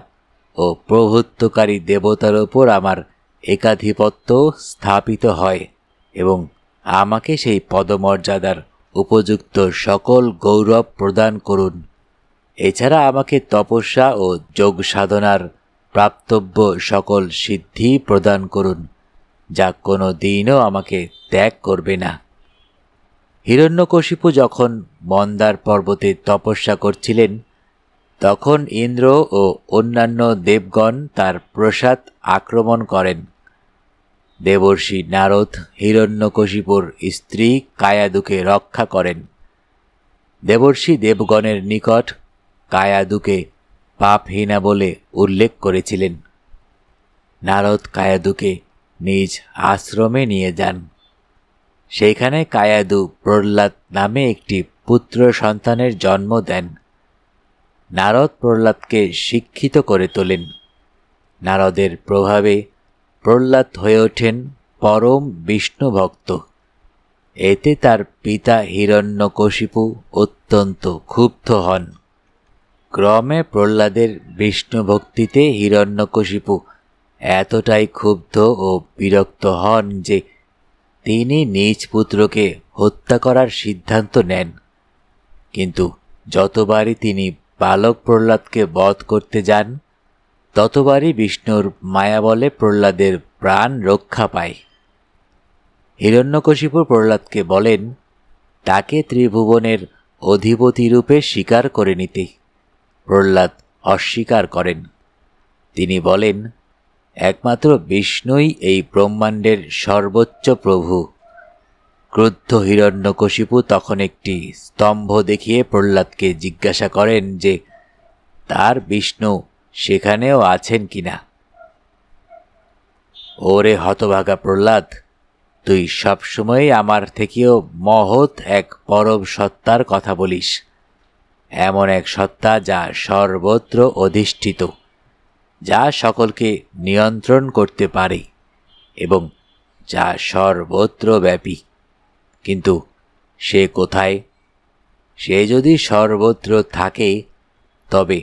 ও প্রভুত্বকারী দেবতার ওপর আমার একাধিপত্য স্থাপিত হয় এবং আমাকে সেই পদমর্যাদার উপযুক্ত সকল গৌরব প্রদান করুন। এছাড়া আমাকে তপস্যা ও যোগ সাধনার প্রাপ্তব্য সকল সিদ্ধি প্রদান করুন, যা কোনো দিনও আমাকে ত্যাগ করবে না। হিরণ্যকশিপু যখন মন্দার পর্বতে তপস্যা করছিলেন, তখন ইন্দ্র ও অন্যান্য দেবগণ তার প্রসাদ আক্রমণ করেন। দেবর্ষি নারদ হিরণ্যকশিপুর স্ত্রী কায়াদুকে রক্ষা করেন। দেবর্ষি দেবগণের নিকট কায়াদুকে পাপহীনা বলে উল্লেখ করেছিলেন। নারদ কায়াদুকে নিজ আশ্রমে নিয়ে যান। সেইখানে কায়াদু প্রহ্লাদ নামে একটি পুত্র সন্তানের জন্ম দেন। নারদ প্রহ্লাদকে শিক্ষিত করে তোলেন। নারদের প্রভাবে প্রহ্লাদ হয়ে ওঠেন পরম বিষ্ণু ভক্ত। এতে তার পিতা হিরণ্যকশিপু অত্যন্ত ক্ষুব্ধ হন। ক্রমে প্রহ্লাদের বিষ্ণু ভক্তিতে হিরণ্যকশিপু এতটাই ক্ষুব্ধ ও বিরক্ত হন যে তিনি নিজ পুত্রকে হত্যা করার সিদ্ধান্ত নেন। কিন্তু যতবারই তিনি বালক প্রহ্লাদকে বধ করতে যান, ততবারই বিষ্ণুর মায়াবলে প্রহ্লাদের প্রাণ রক্ষা পায়। হিরণ্যকশিপু প্রহ্লাদকে বলেন তাকে ত্রিভুবনের অধিপতি রূপে স্বীকার করে নিতে। প্রহ্লাদ অস্বীকার করেন। তিনি বলেন, একমাত্র বিষ্ণুই এই ব্রহ্মাণ্ডের সর্বোচ্চ প্রভু। ক্রুদ্ধ হিরণ্যকশিপু তখন একটি স্তম্ভ দেখিয়ে প্রহ্লাদকে জিজ্ঞাসা করেন যে তার বিষ্ণু সেখানেও আছেন কিনা। ওরে হতভাগা প্রহ্লাদ, তুই সবসময়ই আমার থেকেও মহৎ এক পরম সত্তার কথা বলিস, এমন এক সত্তা যা সর্বত্র অধিষ্ঠিত, যা সকলকে নিয়ন্ত্রণ করতে পারে এবং যা সর্বত্র ব্যাপী। কিন্তু সে কোথায়? সে যদি সর্বত্র থাকে, তবে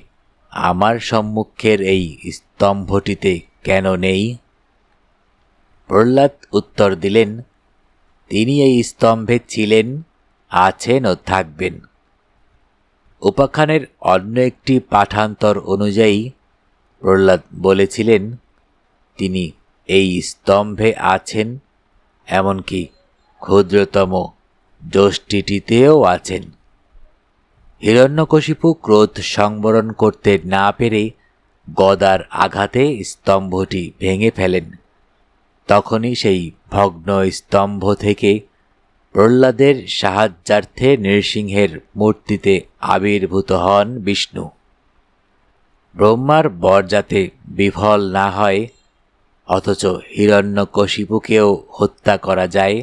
আমার সম্মুখের এই স্তম্ভটিতে কেন নেই? প্রহ্লাদ উত্তর দিলেন, তিনি এই স্তম্ভে ছিলেন, আছেন ও থাকবেন। উপাখ্যানের অন্য একটি পাঠান্তর অনুযায়ী প্রহ্লাদ বলেছিলেন, তিনি এই স্তম্ভে আছেন, এমনকি ক্ষুদ্রতম যষ্টিটিতেও আছেন। হিরণ্যকশিপু ক্রোধ সংবরণ করতে না পেরে গদার আঘাতে স্তম্ভটি ভেঙে ফেলেন। তখনই সেই ভগ্ন স্তম্ভ থেকে প্রহ্লাদের সাহায্যার্থে নৃসিংহের মূর্তিতে আবির্ভূত হন বিষ্ণু। ব্রহ্মার বর যাতে বিফল না হয়, অথচ হিরণ্যকশিপুকেও হত্যা করা যায়,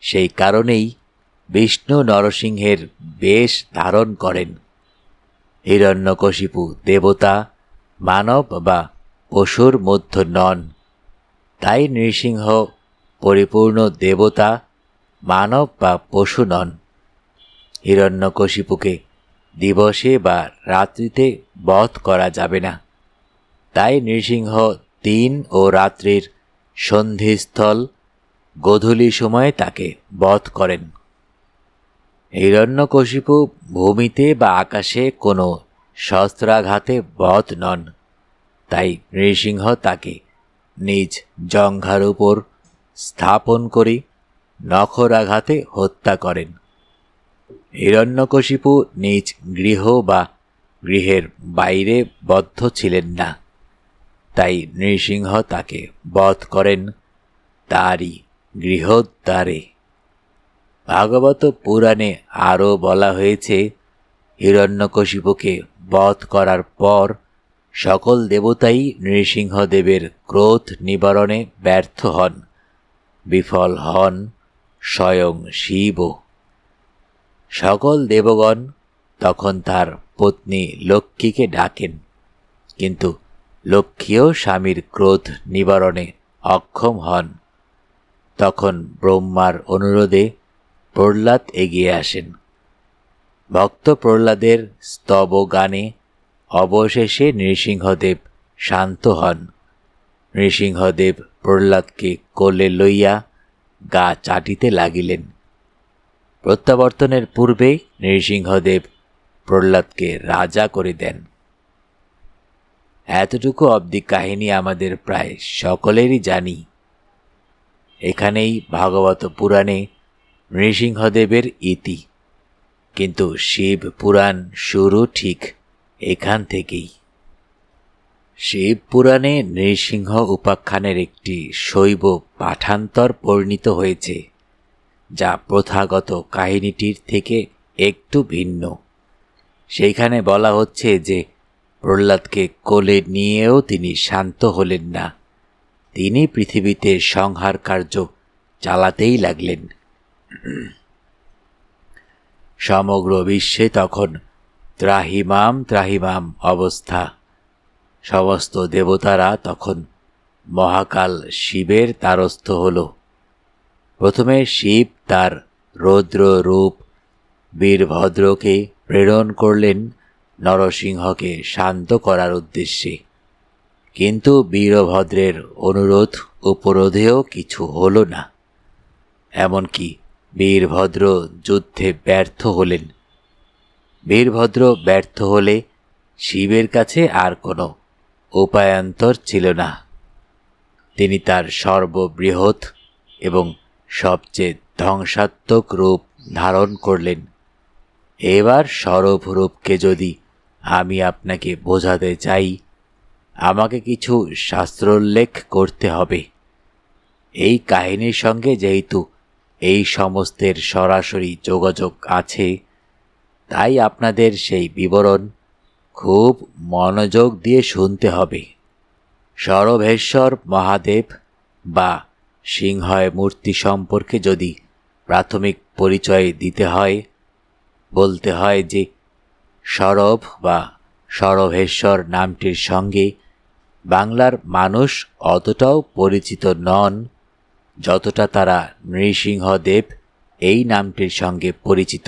সেই কারণেই বিষ্ণু নরসিংহের বেশ ধারণ করেন। হিরণ্যকশিপু দেবতা, মানব বা পশুর মধ্য নন, তাই নৃসিংহ পরিপূর্ণ দেবতা, মানব বা পশু নন। হিরণ্যকশিপুকে দিবসে বা রাত্রিতে বধ করা যাবে না, তাই নৃসিংহ দিন ও রাত্রির সন্ধিস্থল গোধূলি সময়ে তাকে বধ করেন। হিরণ্যকশিপু ভূমিতে বা আকাশে কোনো শস্ত্রাঘাতে বধ নন, তাই নৃসিংহ তাকে নিজ জঙ্ঘার উপর স্থাপন করে নখরাঘাতে হত্যা করেন। হিরণ্যকশিপু নিজ গৃহ বা গৃহের বাইরে বদ্ধ ছিলেন না, তাই নৃসিংহ তাকে বধ করেন তারই গৃহদ্বারে। ভাগবত পুরাণে আরও বলা হয়েছে, হিরণ্যকশিপুকে বধ করার পর সকল দেবতাই নৃসিংহদেবের ক্রোধ নিবারণে ব্যর্থ হন, বিফল হন স্বয়ং শিবও। সকল দেবগণ তখন তার পত্নী লক্ষ্মীকে ডাকেন, কিন্তু লক্ষ্মীও স্বামীর ক্রোধ নিবারণে অক্ষম হন। তখন ব্রহ্মার অনুরোধে প্রহ্লাদ এগিয়ে আসেন। ভক্ত প্রহ্লাদের স্তব গানে অবশেষে নৃসিংহদেব শান্ত হন। নৃসিংহদেব প্রহ্লাদকে কোলে লইয়া গা চাটিতে লাগিলেন। প্রত্যাবর্তনের পূর্বে নৃসিংহদেব প্রহ্লাদকে রাজা করে দেন। এতটুকু অবধি কাহিনী আমাদের প্রায় সকলেরই জানি। এখানেই ভাগবত পুরাণে নৃসিংহদেবের ইতি, কিন্তু শিব পুরাণ শুরু ঠিক এখান থেকেই। শিব পুরাণে নৃসিংহ উপাখ্যানের একটি শৈব পাঠান্তর বর্ণিত হয়েছে, যা প্রথাগত কাহিনীটির থেকে একটু ভিন্ন। সেইখানে বলা হচ্ছে যে প্রহ্লাদকে কোলে নিয়েও তিনি শান্ত হলেন না, তিনি পৃথিবীতে সংহার কার্য চালাতেই লাগলেন। সমগ্র বিশ্বে তখন ত্রাহিমাম ত্রাহিমাম অবস্থা। সমস্ত দেবতারা তখন মহাকাল শিবের দ্বারস্থ হল। প্রথমে শিব তার রৌদ্র রূপ বীরভদ্রকে প্রেরণ করলেন নরসিংহকে শান্ত করার উদ্দেশ্যে, কিন্তু বীরভদ্রের অনুরোধ উপরোধেও কিছু হল না। এমনকি বীরভদ্র যুদ্ধে ব্যর্থ হলেন। বীরভদ্র ব্যর্থ হলে শিবের কাছে আর কোনো উপায়ান্তর ছিল না। তিনি তার সর্ববৃহৎ এবং সবচেয়ে ধ্বংসাত্মক রূপ ধারণ করলেন। এবার সরব রূপকে যদি আমি আপনাকে বোঝাতে চাই, আমাকে কিছু শাস্ত্রোল্লেখ করতে হবে। এই কাহিনীর সঙ্গে যেহেতু এই সমস্তের সরাসরি যোগাযোগ আছে, তাই আপনাদের সেই বিবরণ খুব মনোযোগ দিয়ে শুনতে হবে। সরভেশ্বর মহাদেব বা সিংহয় মূর্তি সম্পর্কে যদি প্রাথমিক পরিচয় দিতে হয়, বলতে হয় যে সরভ বা সরভেশ্বর নামটির সঙ্গে বাংলার মানুষ অতটাও পরিচিত নন, যতটা তারা নৃসিংহদেব এই নামটির সঙ্গে পরিচিত।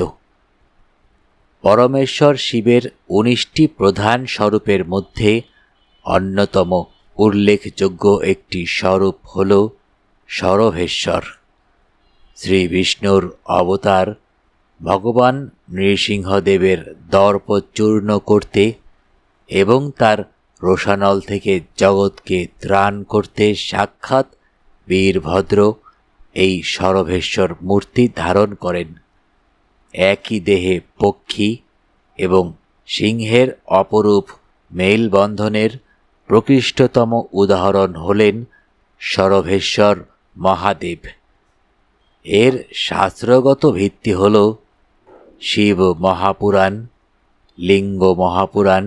পরমেশ্বর শিবের 19টি প্রধান স্বরূপের মধ্যে অন্যতম উল্লেখযোগ্য একটি স্বরূপ হল সরভেশ্বর। শ্রী বিষ্ণুর অবতার ভগবান নৃসিংহদেবের দর্প চূর্ণ করতে এবং তার রোষানল থেকে জগৎকে ত্রাণ করতে সাক্ষাৎ বীরভদ্র এই সরভেশ্বর মূর্তি ধারণ করেন। একই দেহে পক্ষী এবং সিংহের অপরূপ মেলবন্ধনের প্রকৃষ্টতম উদাহরণ হলেন সরভেশ্বর মহাদেব। এর শাস্ত্রগত ভিত্তি হল শিব মহাপুরাণ, লিঙ্গ মহাপুরাণ,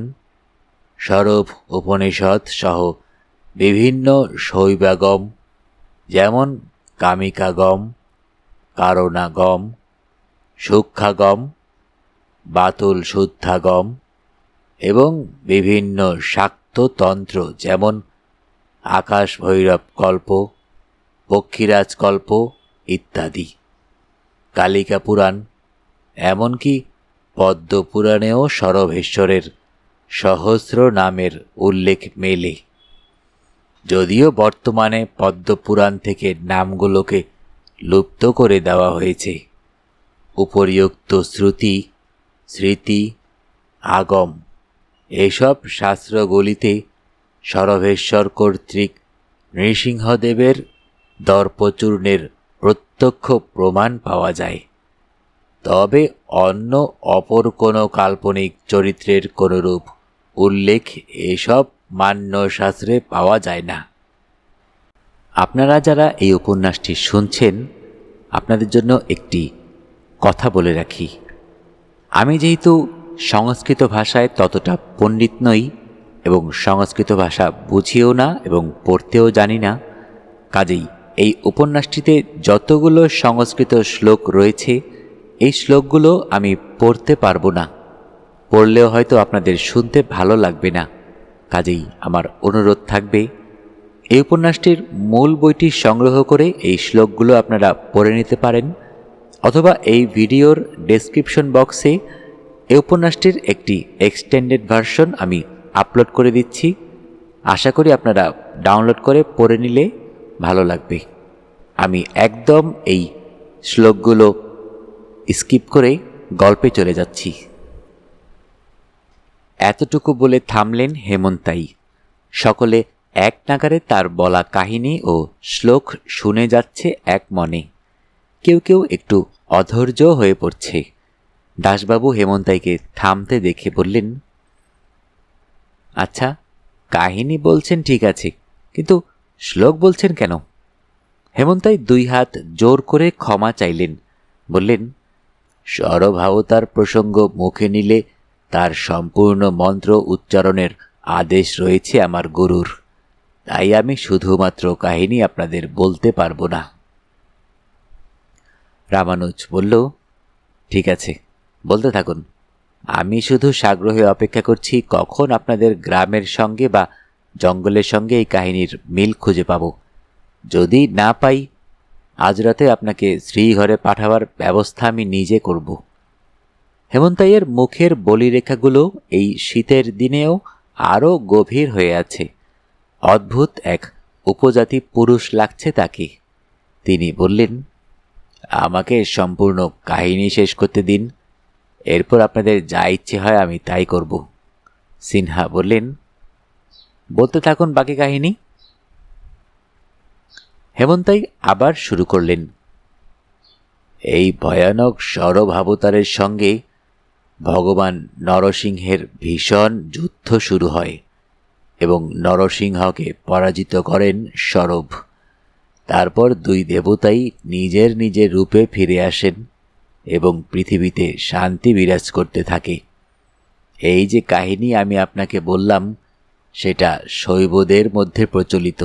সরভ উপনিষদ সহ বিভিন্ন শৈবাগম যেমন কামিকাগম, কারণাগম, সূক্ষ্মাগম, বাতুল শুদ্ধাগম এবং বিভিন্ন শাক্ত তন্ত্র যেমন আকাশ ভৈরব কল্প, পক্ষীরাজ কল্প ইত্যাদি। কালিকা পুরাণ, এমনকি পদ্মপুরাণেও সরভেশ্বরের সহস্র নামের উল্লেখ মেলে। যদিও বর্তমানে পদ্মপুরাণ থেকে নামগুলোকে লুপ্ত করে দেওয়া হয়েছে, উপরিউক্ত শ্রুতি, স্মৃতি, আগম এসব শাস্ত্রগুলিতে সরভেশ্বর কর্তৃক নৃসিংহদেবের দর্পচূর্ণের প্রত্যক্ষ প্রমাণ পাওয়া যায়। তবে অন্য অপর কোনো কাল্পনিক চরিত্রের কোনরূপ উল্লেখ এসব মান্য শাস্ত্রে পাওয়া যায় না। আপনারা যারা এই উপন্যাসটি শুনছেন, আপনাদের জন্য একটি কথা বলে রাখি। আমি যেহেতু সংস্কৃত ভাষায় ততটা পণ্ডিত নই এবং সংস্কৃত ভাষা বুঝিও না এবং পড়তেও জানি না, কাজেই এই উপন্যাসটিতে যতগুলো সংস্কৃত শ্লোক রয়েছে এই শ্লোকগুলো আমি পড়তে পারবো না, পড়লেও হয়তো আপনাদের শুনতে ভালো লাগবে না। কাজেই আমার অনুরোধ থাকবে, এই উপন্যাসটির মূল বইটি সংগ্রহ করে এই শ্লোকগুলো আপনারা পড়ে নিতে পারেন, অথবা এই ভিডিওর ডেসক্রিপশন বক্সে এই উপন্যাসটির একটি এক্সটেন্ডেড ভার্সন আমি আপলোড করে দিচ্ছি। আশা করি আপনারা ডাউনলোড করে পড়ে নিলে ভালো লাগবে। আমি একদম এই শ্লোকগুলো স্কিপ করে গল্পে চলে যাচ্ছি। এতটুকু বলে থামলেন হেমন্তাই। সকলে এক নাগারে তার বলা কাহিনী ও শ্লোক শুনে যাচ্ছে এক মনে। কেউ কেউ একটু অধৈর্য হয়ে পড়ছে। দাসবাবু হেমন্তাইকে থামতে দেখে বললেন, আচ্ছা, কাহিনী বলছেন ঠিক আছে, কিন্তু শ্লোক বলছেন কেন? হেমন্তাই 2 হাত জোর করে ক্ষমা চাইলেন, বললেন, সরভাবতার প্রসঙ্গ মুখে নিলে তার সম্পূর্ণ মন্ত্র উচ্চারণের আদেশ রয়েছে আমার গুরুর, তাই আমি শুধুমাত্র কাহিনী আপনাদের বলতে পারবো না। রামানুজ বলল, ঠিক আছে, বলতে থাকুন। আমি শুধু সাগ্রহে অপেক্ষা করছি কখন আপনাদের গ্রামের সঙ্গে বা জঙ্গলের সঙ্গে এই কাহিনীর মিল খুঁজে পাব। যদি না পাই, আজ রাতে আপনাকে শ্রীঘরে পাঠাবার ব্যবস্থা আমি নিজে করব। হেমন্তাইয়ের মুখের বলিরেখাগুলো এই শীতের দিনেও আরও গভীর হয়ে আছে। অদ্ভুত এক উপজাতি পুরুষ লাগছে তাকে। তিনি বললেন, আমাকে সম্পূর্ণ কাহিনী শেষ করতে দিন, এরপর আপনাদের যা ইচ্ছে হয় আমি তাই করব। সিনহা বললেন, বলতে থাকুন বাকি কাহিনী। হেমন্তাই আবার শুরু করলেন, এই ভয়ানক সরভাবতারের সঙ্গে ভগবান নরসিংহের ভীষণ যুদ্ধ শুরু হয় এবং নরসিংহকে পরাজিত করেন সরভ। তারপর 2 দেবতাই নিজের নিজের রূপে ফিরে আসেন এবং পৃথিবীতে শান্তি বিরাজ করতে থাকে। এই যে কাহিনী আমি আপনাকে বললাম, সেটা শৈবদের মধ্যে প্রচলিত।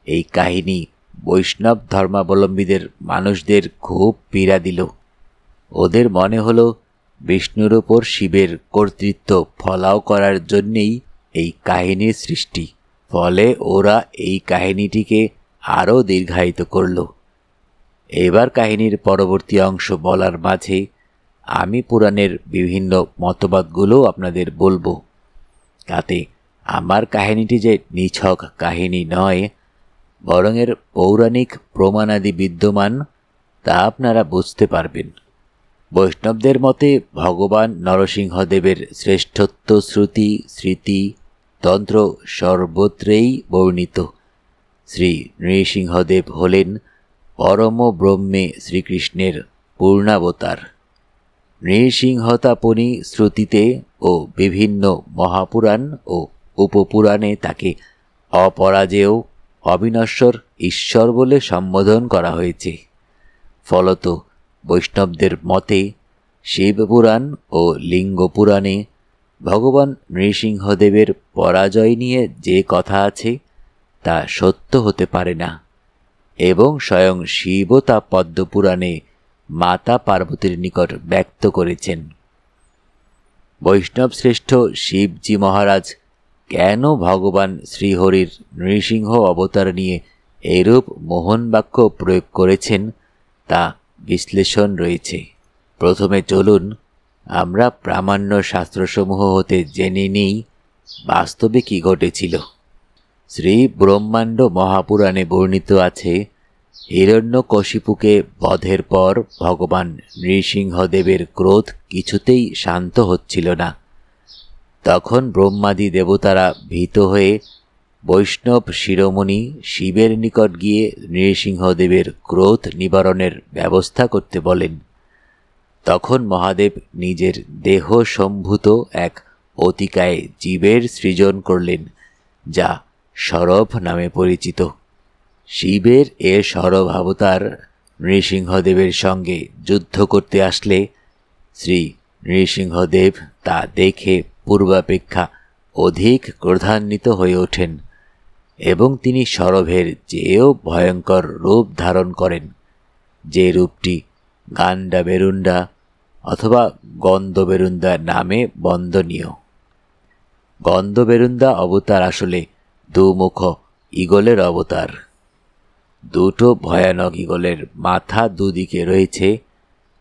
এই কাহিনী বৈষ্ণব ধর্মাবলম্বীদের মানুষদের খুব পীড়া দিল। ওদের মনে হলো বিষ্ণুর উপর শিবের কর্তৃত্ব ফলাও করার জন্যেই এই কাহিনীর সৃষ্টি। ফলে ওরা এই কাহিনীটিকে আরও দীর্ঘায়িত করল। এবার কাহিনীর পরবর্তী অংশ বলার মাঝে আমি পুরাণের বিভিন্ন মতবাদগুলো আপনাদের বলবো। তাতে আমার কাহিনীটি যে নিছক কাহিনী নয়, বরং এর পৌরাণিক প্রমাণাদি বিদ্যমান, তা আপনারা বুঝতে পারবেন। বৈষ্ণবদের মতে ভগবান নরসিংহদেবের শ্রেষ্ঠত্ব শ্রুতি স্মৃতি তন্ত্র সর্বত্রেই বর্ণিত। শ্রী নৃসিংহদেব হলেন পরম ব্রহ্মে শ্রীকৃষ্ণের পূর্ণাবতার। নৃসিংহতাপনি শ্রুতিতে ও বিভিন্ন মহাপুরাণ ও উপপুরাণে তাকে অপরাজেয় অবিনশ্বর ঈশ্বর বলে সম্বোধন করা হয়েছে। ফলত বৈষ্ণবদের মতে শিবপুরাণ ও লিঙ্গপুরাণে ভগবান নৃসিংহদেবের পরাজয় নিয়ে যে কথা আছে তা সত্য হতে পারে না, এবং স্বয়ং শিবও তা পদ্মপুরাণে মাতা পার্বতীর নিকট ব্যক্ত করেছেন। বৈষ্ণব শ্রেষ্ঠ শিবজি মহারাজ কেন ভগবান শ্রীহরির নৃসিংহ অবতার নিয়ে এরূপ মোহন বাক্য প্রয়োগ করেছেন তা বিশ্লেষণ রয়েছে। প্রথমে চলুন আমরা প্রামাণ্য শাস্ত্রসমূহ হতে জেনে নিই বাস্তবে কি ঘটেছিল। শ্রী ব্রহ্মাণ্ড মহাপুরাণে বর্ণিত আছে, হিরণ্যকশিপুকে বধের পর ভগবান নৃসিংহদেবের ক্রোধ কিছুতেই শান্ত হচ্ছিল না। তখন ব্রহ্মাদি দেবতারা ভীত হয়ে বৈষ্ণব শিরোমণি শিবের নিকট গিয়ে নৃসিংহদেবের ক্রোধ নিবারণের ব্যবস্থা করতে বলেন। তখন মহাদেব নিজের দেহ সম্ভূত এক অতিকায় জীবের সৃজন করলেন, যা সরভ নামে পরিচিত। শিবের এ সরভ অবতার নৃসিংহদেবের সঙ্গে যুদ্ধ করতে আসলে শ্রী নৃসিংহদেব তা দেখে পূর্বাপেক্ষা অধিক ক্রোধান্বিত হয়ে ওঠেন এবং তিনি সরভের চেয়েও ভয়ঙ্কর রূপ ধারণ করেন, যে রূপটি গান্ডাবেরুন্ডা অথবা গন্ধবেরুন্দা নামে বন্দনীয়। গন্ধবেরুন্দা অবতার আসলে দুমুখ ঈগলের অবতার। দুটো ভয়ানক ঈগলের মাথা দুদিকে রয়েছে,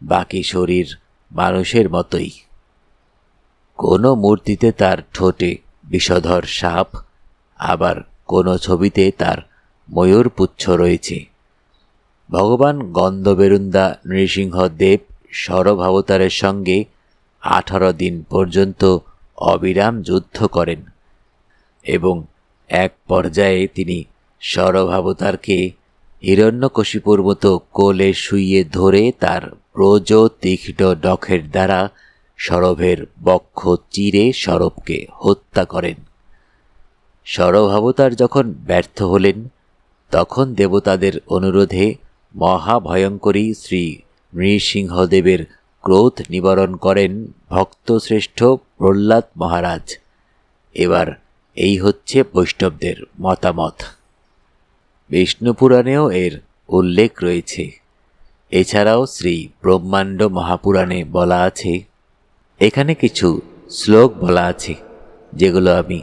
বাকি শরীর মানুষের মতোই। কোনো মূর্তিতে তার ঠোঁটে বিষধর সাপ, আবার কোনো ছবিতে তার ময়ূরপুচ্ছ রয়েছে। ভগবান গন্ধবেরুন্দা নৃসিংহদেব সরভ অবতারের সঙ্গে 18 দিন পর্যন্ত অবিরাম যুদ্ধ করেন এবং এক পর্যায়ে তিনি সরভ অবতারকে হিরণ্যকশিপুর মতো কোলে শুইয়ে ধরে তার প্রজ তীক্ষ্ণ নখের দ্বারা সরভের বক্ষ চিরে সরভকে হত্যা করেন। সরভ অবতার যখন ব্যর্থ হলেন, তখন দেবতাদের অনুরোধে মহাভয়ঙ্করী শ্রী নৃসিংহদেবের ক্রোধ নিবারণ করেন ভক্তশ্রেষ্ঠ প্রহ্লাদ মহারাজ। এবার এই হচ্ছে বৈষ্ণবদের মতামত। বিষ্ণুপুরাণেও এর উল্লেখ রয়েছে। এছাড়াও শ্রী ব্রহ্মাণ্ড মহাপুরাণে বলা আছে। এখানে কিছু শ্লোক বলা আছে যেগুলো আমি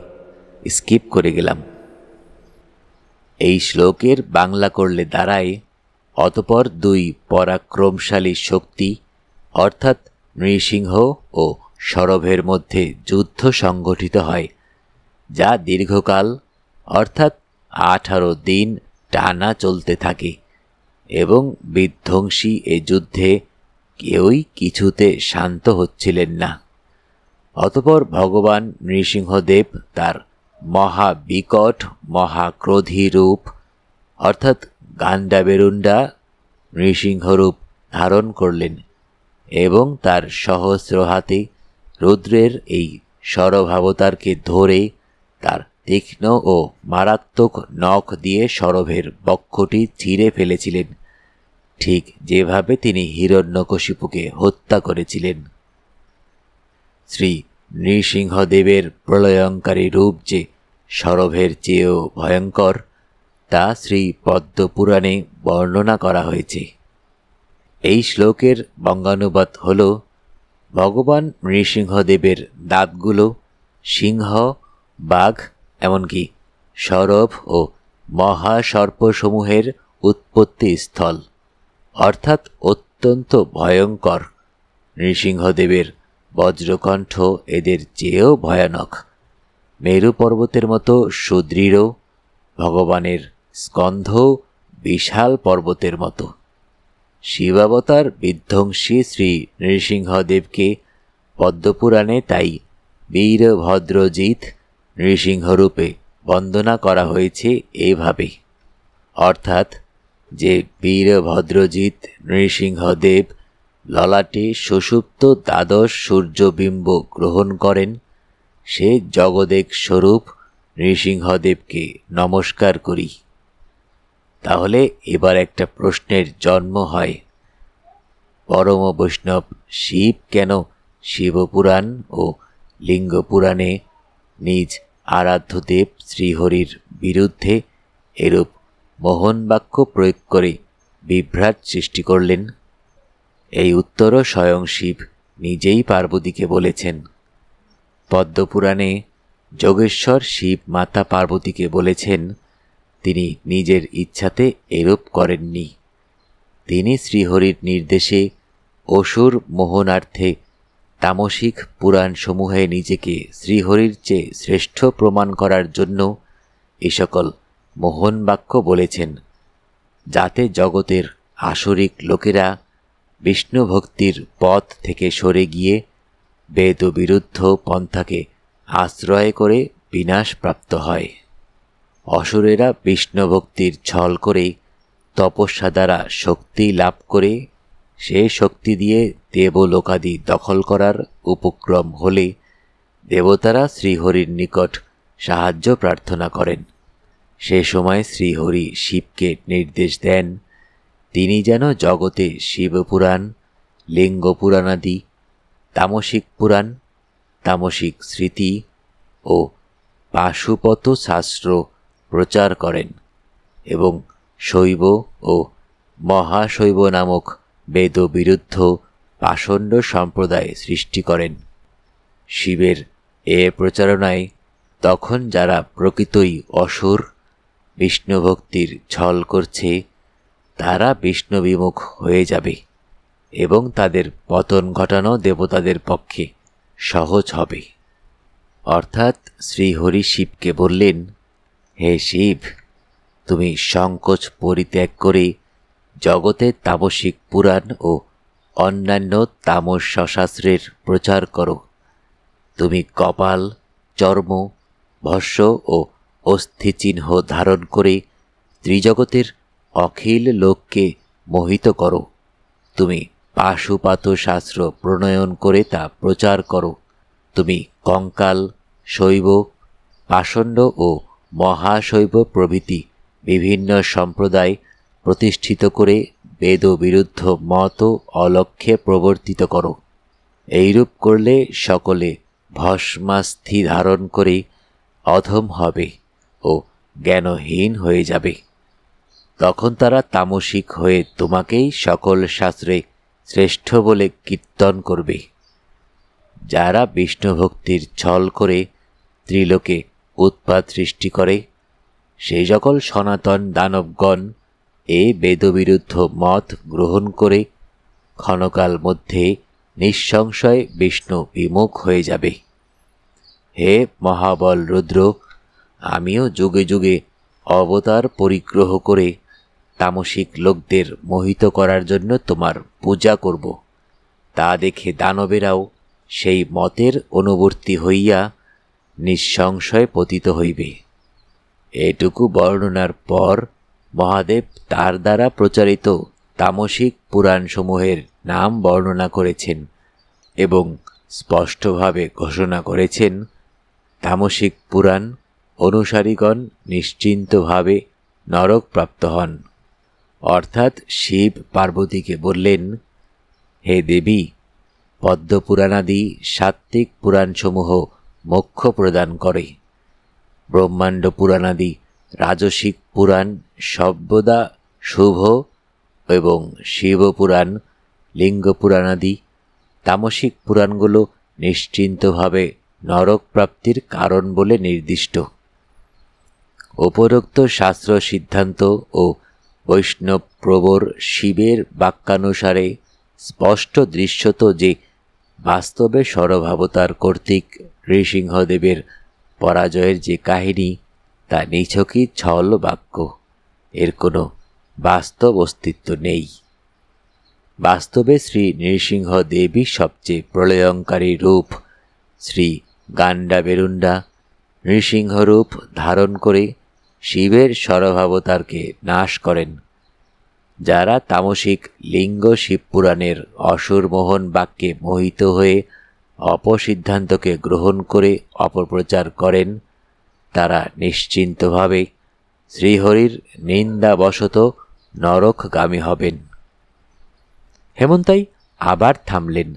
স্কিপ করে গেলাম। এই শ্লোকের বাংলা করলে দাঁড়ায়, অতপর দুই পরাক্রমশালী শক্তি অর্থাৎ নৃসিংহ ও সরভের মধ্যে যুদ্ধ সংগঠিত হয়, যা দীর্ঘকাল অর্থাৎ 18 দিন টানা চলতে থাকে এবং বিধ্বংসী এ যুদ্ধে কেউই কিছুতে শান্ত হচ্ছিলেন না। অতপর ভগবান নৃসিংহদেব তার মহাবিকট মহাক্রোধী রূপ অর্থাৎ গান্ডাবেরুন্ডা নৃসিংহরূপ ধারণ করলেন এবং তার সহস্র হাতে রুদ্রের এই সরভাবতারকে ধরে তার তীক্ষ্ণ ও মারাত্মক নখ দিয়ে সরভের বক্ষটি চিরে ফেলেছিলেন, ঠিক যেভাবে তিনি হিরণ্যকশিপুকে হত্যা করেছিলেন। শ্রী নৃসিংহদেবের প্রলয়ঙ্কারী রূপ যে সরভের চেয়েও ভয়ঙ্কর, তা শ্রী পদ্মপুরাণে বর্ণনা করা হয়েছে। এই শ্লোকের বঙ্গানুবাদ হল, ভগবান নৃসিংহদেবের দাঁতগুলো সিংহ, বাঘ, এমনকি সরভ ও মহাসর্পসমূহের উৎপত্তি স্থল, অর্থাৎ অত্যন্ত ভয়ঙ্কর। নৃসিংহদেবের বজ্রকণ্ঠ এদের চেয়েও ভয়ানক। মেরু পর্বতের মতো সুদৃঢ়, ভগবানের স্কন্ধ বিশাল পর্বতের মতো। শিবাবতার বিধ্বংসী শ্রী নৃসিংহদেবকে পদ্মপুরাণে তাই বীরভদ্রজিৎ নৃসিংহরূপে বন্দনা করা হয়েছে এইভাবে, অর্থাৎ যে বীরভদ্রজিৎ নৃসিংহদেব ললাটে সুষুপ্ত দ্বাদশ সূর্যবিম্ব গ্রহণ করেন, সে জগদেক স্বরূপ নৃসিংহদেবকে নমস্কার করি। তাহলে এবার একটা প্রশ্নের জন্ম হয়, পরম বৈষ্ণব শিব কেন শিবপুরাণ ও লিঙ্গপুরাণে নিজ আরাধ্যদেব শ্রীহরির বিরুদ্ধে এরূপ মোহন বাক্য প্রয়োগ করে বিভ্রাট সৃষ্টি করলেন? এই উত্তরও স্বয়ং শিব নিজেই পার্বতীকে বলেছেন। পদ্মপুরাণে যোগেশ্বর শিব মাতা পার্বতীকে বলেছেন, তিনি নিজের ইচ্ছাতে এরূপ করেননি। তিনি শ্রীহরির নির্দেশে অসুর মোহনার্থে তামসিক পুরাণসমূহে নিজেকে শ্রীহরির চেয়ে শ্রেষ্ঠ প্রমাণ করার জন্য এ সকল মোহন বাক্য বলেছেন, যাতে জগতের আসরিক লোকেরা বিষ্ণু ভক্তির পথ থেকে সরে গিয়ে বেদবিরুদ্ধ পন্থাকে আশ্রয় করে বিনাশপ্রাপ্ত হয়। অসুরেরা বিষ্ণু ভক্তির ছল করে তপস্যা দ্বারা শক্তি লাভ করে সে শক্তি দিয়ে দেবলোকাদি দখল করার উপক্রম হলে দেবতারা শ্রীহরির নিকট সাহায্য প্রার্থনা করেন। সে সময় শ্রীহরি শিবকে নির্দেশ দেন, তিনি যেন জগতে শিবপুরাণ, লিঙ্গপুরাণাদি, তামসিক পুরাণ, তামসিক স্মৃতি ও পাশুপত শাস্ত্র প্রচার করেন এবং শৈব ও মহাশৈব নামক বেদবিরুদ্ধ পাষণ্ড সম্প্রদায় সৃষ্টি করেন। শিবের এ প্রচারণায় তখন যারা প্রকৃতই অসুর, বিষ্ণুভক্তির ছল করছে, তারা বিষ্ণুবিমুখ হয়ে যাবে এবং তাদের পতন ঘটানো দেবতাদের পক্ষে সহজ হবে। অর্থাৎ শ্রীহরি শিবকে বললেন, হে শিব, তুমি সংকোচ পরিত্যাগ করে জগতে তামসিক পুরাণ ও অন্যান্য তামস শাস্ত্রের প্রচার করো। তুমি কপাল, চর্ম, ভস্য ও অস্থিচিহ্ন ধারণ করে ত্রিজগতের অখিল লোককে মোহিত করো। তুমি পাশুপাত শাস্ত্র প্রণয়ন করে তা প্রচার করো। তুমি কঙ্কাল, শৈব, পাষণ্ড ও মহাশৈব প্রভৃতি বিভিন্ন সম্প্রদায় প্রতিষ্ঠিত করে বেদবিরুদ্ধ মত অলক্ষ্যে প্রবর্তিত করো। এইরূপ করলে সকলে ভস্মাস্থি ধারণ করে অধম হবে ও জ্ঞানহীন হয়ে যাবে। তখন তারা তামসিক হয়ে তোমাকেই সকল শাস্ত্রে শ্রেষ্ঠ বলে কীর্তন করবে। যারা বিষ্ণুভক্তির ছল করে ত্রিলোকে উৎপাত সৃষ্টি করে, সেই সকল সনাতন দানবগণ এ বেদবিরুদ্ধ মত গ্রহণ করে ক্ষণকাল মধ্যে নিঃসংশয় বিষ্ণু বিমুখ হয়ে যাবে। হে মহাবল রুদ্র, আমিও যুগে যুগে অবতার পরিগ্রহ করে তামসিক লোকদের মোহিত করার জন্য তোমার পূজা করব। তা দেখে দানবেরাও সেই মতের অনুবর্তী হইয়া নিঃসংশয় পতিত হইবে। এটুকু বর্ণনার পর মহাদেব তার দ্বারা প্রচারিত তামসিক পুরাণসমূহের নাম বর্ণনা করেছেন এবং স্পষ্টভাবে ঘোষণা করেছেন, তামসিক পুরাণ অনুসারীগণ নিশ্চিন্তভাবে নরক প্রাপ্ত হন। অর্থাৎ শিব পার্বতীকে বললেন, হে দেবী, পদ্মপুরাণাদি সাত্ত্বিক পুরাণসমূহ মোক্ষ প্রদান করে। ব্রহ্মাণ্ড পুরাণাদি রাজসিক পুরাণ সর্বদা শুভ এবং শিবপুরাণ, লিঙ্গপুরাণাদি তামসিক পুরাণগুলো নিশ্চিন্তভাবে নরক প্রাপ্তির কারণ বলে নির্দিষ্ট। উপরোক্ত শাস্ত্র সিদ্ধান্ত ও বৈষ্ণব প্রবর শিবের বাক্যানুসারে স্পষ্ট দৃশ্যত যে বাস্তবে সরভাবতার কর্তৃক নৃসিংহদেবের পরাজয়ের যে কাহিনী তা নিছকই ছল বাক্য, এর কোনো বাস্তব অস্তিত্ব নেই। বাস্তবে শ্রী নৃসিংহদেবী সবচেয়ে প্রলয়ঙ্কারী রূপ শ্রী গান্ডাবেরুণ্ডা নৃসিংহরূপ ধারণ করে শিবের সরভাবতারকে নাশ করেন। যারা তামসিক লিঙ্গ শিবপুরাণের অসুরমোহন বাক্যে মোহিত হয়ে অপসিদ্ধান্তকে গ্রহণ করে অপপ্রচার করেন, তারা নিশ্চিন্তভাবে শ্রীহরির নিন্দাবশত নরকগামী হবেন। হেমন্তাই আবার থামলেন।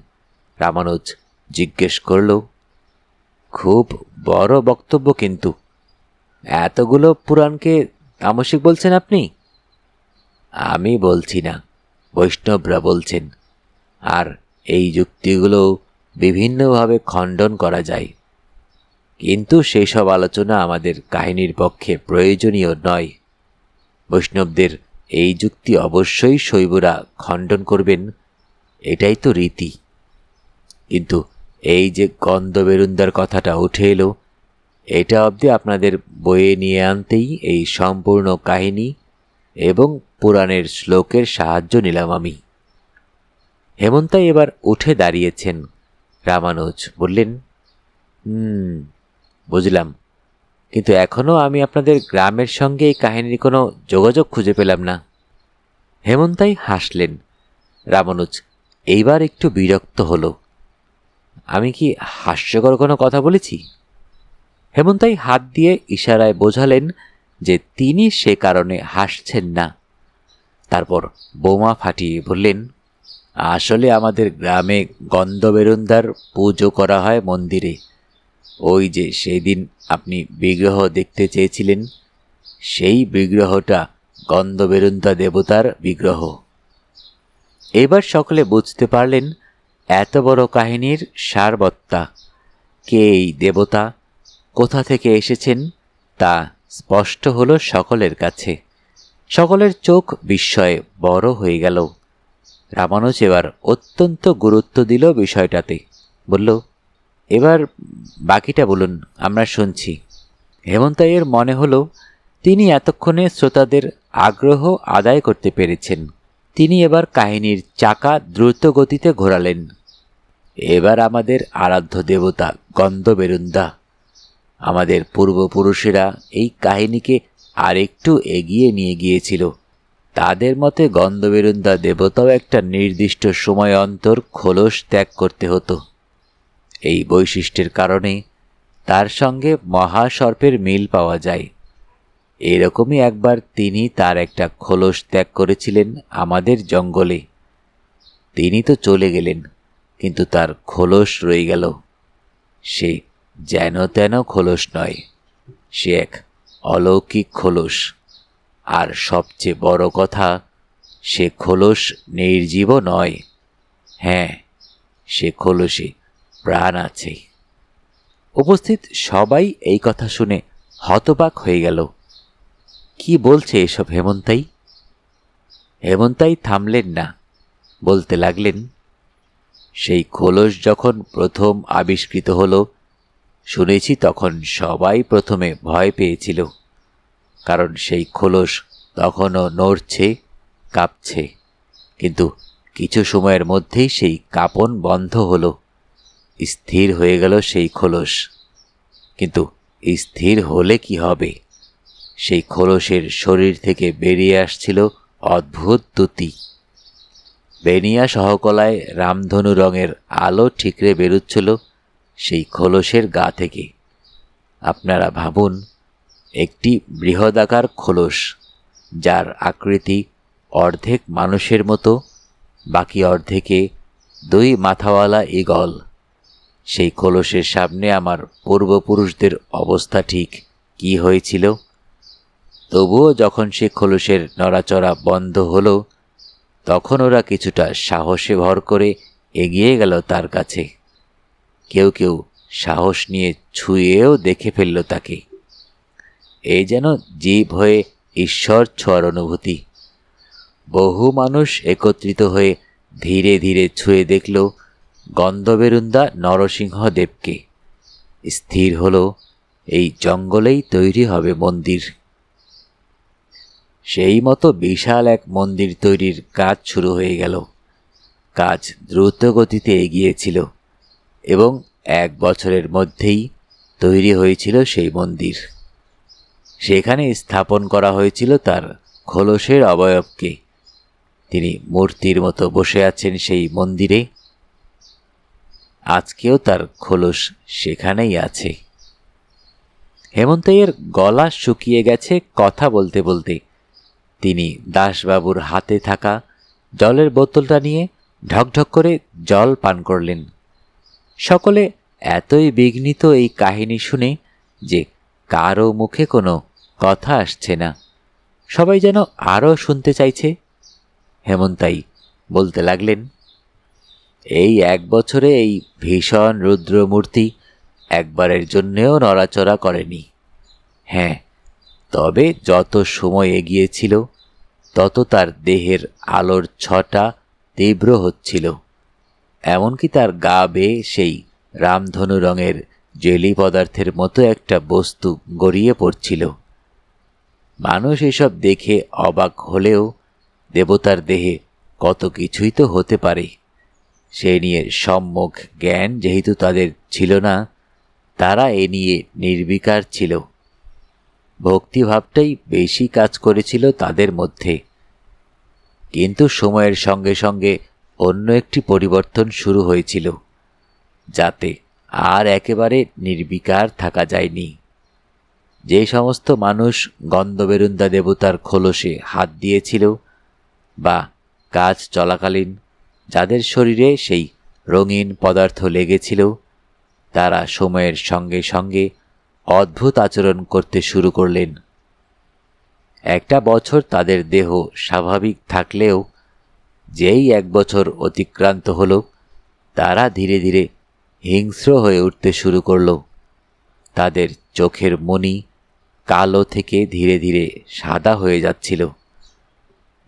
রামানুজ জিজ্ঞেস করল, খুব বড় বক্তব্য, কিন্তু এতগুলো পুরাণকে তামসিক বলছেন আপনি? আমি বলছি না, বৈষ্ণবরা বলছেন। আর এই যুক্তিগুলো বিভিন্নভাবে খণ্ডন করা যায়, কিন্তু সেই সব আলোচনা আমাদের কাহিনীর পক্ষে প্রয়োজনীয় নয়। বৈষ্ণবদের এই যুক্তি অবশ্যই শৈবরা খণ্ডন করবেন, এটাই তো রীতি। কিন্তু এই যে গন্ধবেরুন্দার কথাটা উঠে এলো, এটা অবধি আপনাদের বয়ে নিয়ে আনতেই এই সম্পূর্ণ কাহিনী এবং পুরাণের শ্লোকের সাহায্য নিলাম আমি। হেমন্তাই এবার উঠে দাঁড়িয়েছেন। রামানুজ বললেন, বুঝলাম, কিন্তু এখনও আমি আপনাদের গ্রামের সঙ্গে এই কাহিনীর কোনো যোগাযোগ খুঁজে পেলাম না। হেমন্তাই হাসলেন। রামানুজ এইবার একটু বিরক্ত হল। আমি কি হাস্যকর কোনো কথা বলেছি? হেমন্তাই হাত দিয়ে ইশারায় বোঝালেন যে তিনি সে কারণে হাসছেন না। তারপর বোমা ফাটিয়ে বললেন, আসলে আমাদের গ্রামে গন্ধবেরুন্দার পুজো করা হয় মন্দিরে। ওই যে সেদিন আপনি বিগ্রহ দেখতে চেয়েছিলেন, সেই বিগ্রহটা গন্ধবেরুন্দা দেবতার বিগ্রহ। এবার সকলে বুঝতে পারলেন এত বড় কাহিনীর সারবত্তা। কে এই দেবতা, কোথা থেকে এসেছেন, তা স্পষ্ট হলো সকলের কাছে। সকলের চোখ বিস্ময়ে বড় হয়ে গেল। রামানুজ এবার অত্যন্ত গুরুত্ব দিল বিষয়টাতে। বলল, এবার বাকিটা বলুন, আমরা শুনছি। হেমন্তাইয়ের মনে হলো তিনি এতক্ষণে শ্রোতাদের আগ্রহ আদায় করতে পেরেছেন। তিনি এবার কাহিনীর চাকা দ্রুত গতিতে ঘোরালেন। এবার আমাদের আরাধ্য দেবতা গন্ধবেরুন্দা। আমাদের পূর্বপুরুষেরা এই কাহিনীকে আরেকটু এগিয়ে নিয়ে গিয়েছিল। তাদের মতে গন্ধবেরুন্দা দেবতাও একটা নির্দিষ্ট সময় অন্তর খোলস ত্যাগ করতে হতো। এই বৈশিষ্ট্যের কারণে তার সঙ্গে মহাসর্পের মিল পাওয়া যায়। এরকমই একবার তিনি তার একটা খোলস ত্যাগ করেছিলেন আমাদের জঙ্গলে। তিনি তো চলে গেলেন, কিন্তু তার খোলস রয়ে গেল। সে যেন তেন খোলস নয়, সে এক অলৌকিক খোলস। আর সবচেয়ে বড় কথা, সে খোলস নির্জীব নয়। হ্যাঁ, সে খোলসে প্রাণ আছে। উপস্থিত সবাই এই কথা শুনে হতবাক হয়ে গেল। কি বলছে এসব হেমন্তাই? হেমন্তাই থামলেন না, বলতে লাগলেন, সেই খোলস যখন প্রথম আবিষ্কৃত হলো, শুনেছি তখন সবাই প্রথমে ভয় পেয়েছিল। কারণ সেই খোলস তখনও নড়ছে, কাঁপছে। কিন্তু কিছু সময়ের মধ্যেই সেই কাঁপন বন্ধ হলো, স্থির হয়ে গেল সেই খোলস। কিন্তু স্থির হলে কি হবে? সেই খোলসের শরীর থেকে বেরিয়ে আসছিল অদ্ভুত দ্যুতি। বেনিয়া সহকলায় রামধনু রঙের আলো ঠিকরে বেরুচ্ছিল সেই খোলসের গা থেকে। আপনারা ভাবুন, একটি বৃহদাকার খোলস, যার আকৃতি অর্ধেক মানুষের মতো, বাকি অর্ধেকে দুই মাথাওয়ালা ঈগল। সেই খোলসের সামনে আমার পূর্বপুরুষদের অবস্থা ঠিক কি হয়েছিল। তবুও যখন সে খোলসের নড়াচড়া বন্ধ হলো, তখন ওরা কিছুটা সাহসে ভর করে এগিয়ে গেল তার কাছে। কেউ কেউ সাহস নিয়ে ছুঁয়েও দেখে ফেলল তাকে। এই যেন জীব হয়ে ঈশ্বর ছোঁয়ার অনুভূতি। বহু মানুষ একত্রিত হয়ে ধীরে ধীরে ছুঁয়ে দেখল গন্ধবেরুন্দা নরসিংহদেবকে। স্থির হলো এই জঙ্গলেই তৈরি হবে মন্দির। সেই মতো বিশাল এক মন্দির তৈরির কাজ শুরু হয়ে গেল। কাজ দ্রুত গতিতে এগিয়েছিল এবং 1 বছরের মধ্যেই তৈরি হয়েছিল সেই মন্দির। সেখানে স্থাপন করা হয়েছিল তার খোলসের অবয়বকে। তিনি মূর্তির মতো বসে আছেন সেই মন্দিরে। আজকেও তার খোলস সেখানেই আছে। হেমন্তইয়ের গলা শুকিয়ে গেছে কথা বলতে বলতে। তিনি দাসবাবুর হাতে থাকা জলের বোতলটা নিয়ে ঢকঢক করে জল পান করলেন। সকলে এতই বিঘ্নিত এই কাহিনী শুনে যে কারও মুখে কোনো কথা আসছে না। সবাই যেন আরও শুনতে চাইছে। হেমন্তাই বলতে লাগলেন, এই 1 বছরে এই ভীষণ রুদ্রমূর্তি একবারের জন্যেও নড়াচড়া করেনি। হ্যাঁ, তবে যত সময় এগিয়েছিল তত তার দেহের আলোর ছটা তীব্র হচ্ছিল। এমনকি তার গা বেয়ে সেই রামধনু রঙের জেলি পদার্থের মতো একটা বস্তু গড়িয়ে পড়ছিল। মানুষ এসব দেখে অবাক হলেও দেবতার দেহে কত কিছুই তো হতে পারে সে নিয়ে সম্যক জ্ঞান যেহেতু তাদের ছিল না, তারা এ নিয়ে নির্বিকার ছিল। ভক্তিভাবটাই বেশি কাজ করেছিল তাদের মধ্যে। কিন্তু সময়ের সঙ্গে সঙ্গে অন্য একটি পরিবর্তন শুরু হয়েছিল, যাতে আর একেবারে নির্বিকার থাকা যায়নি। যে সমস্ত মানুষ গন্ধবেরুন্দা দেবতার খোলসে হাত দিয়েছিল বা কাজ চলাকালীন যাদের শরীরে সেই রঙিন পদার্থ লেগেছিল, তারা সময়ের সঙ্গে সঙ্গে অদ্ভুত আচরণ করতে শুরু করলেন। 1 বছর তাদের দেহ স্বাভাবিক থাকলেও যেই 1 বছর অতিক্রান্ত হলো, তারা ধীরে ধীরে হিংস্র হয়ে উঠতে শুরু করল। তাদের চোখের মণি কালো থেকে ধীরে ধীরে সাদা হয়ে যাচ্ছিল।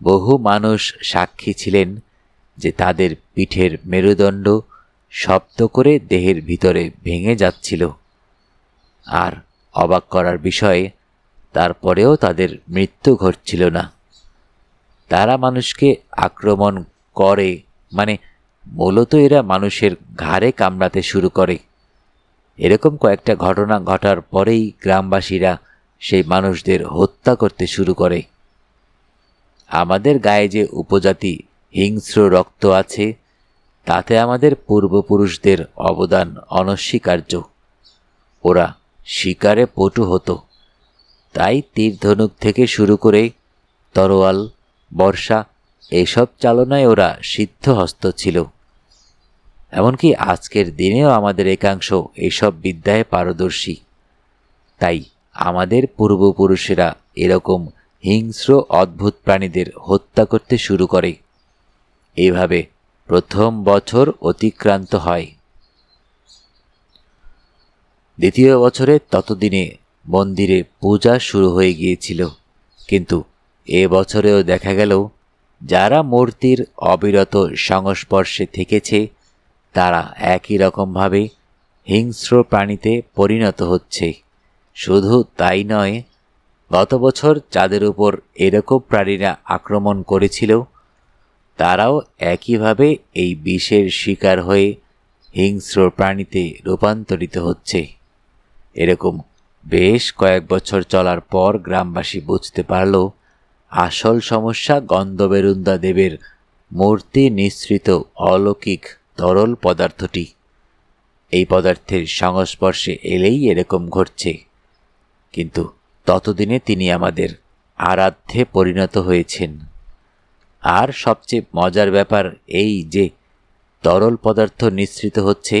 বহু মানুষ সাক্ষী ছিলেন যে তাদের পিঠের মেরুদণ্ড শব্দ করে দেহের ভিতরে ভেঙে যাচ্ছিল। আর অবাক করার বিষয়, তারপরেও তাদের মৃত্যু ঘটছিল না। তারা মানুষকে আক্রমণ করে, মানে মূলত এরা মানুষের ঘাড়ে কামড়াতে শুরু করে। এরকম কয়েকটা ঘটনা ঘটার পরেই গ্রামবাসীরা সেই মানুষদের হত্যা করতে শুরু করে। আমাদের গায়ে যে উপজাতি হিংস্র রক্ত আছে, তাতে আমাদের পূর্বপুরুষদের অবদান অনস্বীকার্য। ওরা শিকারে পটু হতো, তাই তীর ধনুক থেকে শুরু করে তরোয়াল, বর্ষা এসব চালনায় ওরা সিদ্ধহস্ত ছিল। এমনকি আজকের দিনেও আমাদের একাংশ এসব বিদ্যায় পারদর্শী। তাই আমাদের পূর্বপুরুষেরা এরকম হিংস্র অদ্ভুত প্রাণীদের হত্যা করতে শুরু করে। এইভাবে 1ম বছর অতিক্রান্ত হয়। 2য় বছরে ততদিনে মন্দিরে পূজা শুরু হয়ে গিয়েছিল। কিন্তু এ বছরেও দেখা গেল যারা মূর্তির অবিরত সংস্পর্শে থেকেছে তারা একই রকমভাবে হিংস্র প্রাণীতে পরিণত হচ্ছে। শুধু তাই নয়, গত বছর যাদের উপর এরকম প্রাণীরা আক্রমণ করেছিল তারাও একইভাবে এই বিষের শিকার হয়ে হিংস্র প্রাণীতে রূপান্তরিত হচ্ছে। এরকম বেশ কয়েক বছর চলার পর গ্রামবাসী বুঝতে পারল আসল সমস্যা গন্ধবেরুন্দা দেবের মূর্তি নিঃসৃত অলৌকিক তরল পদার্থটি। এই পদার্থের সংস্পর্শে এলেই এরকম ঘটছে। কিন্তু ততদিনে তিনি আমাদের আরাধ্যে পরিণত হয়েছেন। আর সবচেয়ে মজার ব্যাপার এই যে তরল পদার্থ নিঃসৃত হচ্ছে,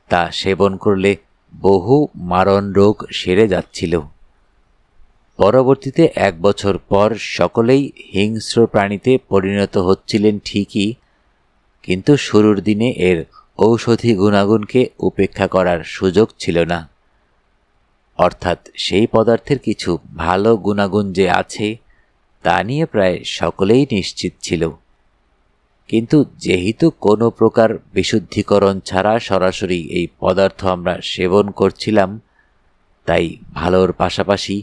তা সেবন করলে বহু মারণ রোগ সেরে যাচ্ছিল। পরবর্তীতে 1 বছর পর সকলেই হিংস্র প্রাণীতে পরিণত হচ্ছিলেন ঠিকই, কিন্তু শুরুর দিনে এর ঔষধি গুণাগুণকে উপেক্ষা করার সুযোগ ছিল না। অর্থাৎ সেই পদার্থের কিছু ভালো গুণাগুণ যে আছে তা নিয়ে প্রায় সকলেই নিশ্চিত ছিল। কিন্তু যেহেতু কোনো প্রকার বিশুদ্ধিকরণ ছাড়া সরাসরি এই পদার্থ আমরা সেবন করছিলাম, তাই ভালোর পাশাপাশি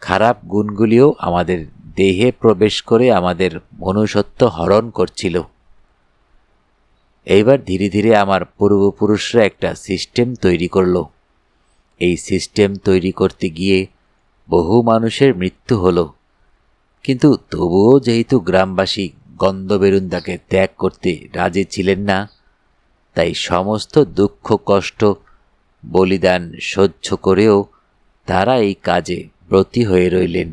খারাপ গুণগুলিও আমাদের দেহে প্রবেশ করে আমাদের মনুষ্যত্ব হরণ করছিল। এইবার ধীরে ধীরে আমার পূর্বপুরুষরা একটা সিস্টেম তৈরি করলো। এই সিস্টেম তৈরি করতে গিয়ে বহু মানুষের মৃত্যু হলো। কিন্তু তবুও যেহেতু গ্রামবাসী গন্ধবেরুন্দাকে ত্যাগ করতে রাজি ছিলেন না, তাই সমস্ত দুঃখ কষ্ট বলিদান সহ্য করেও তারা এই কাজে ব্রতী হয়ে রইলেন।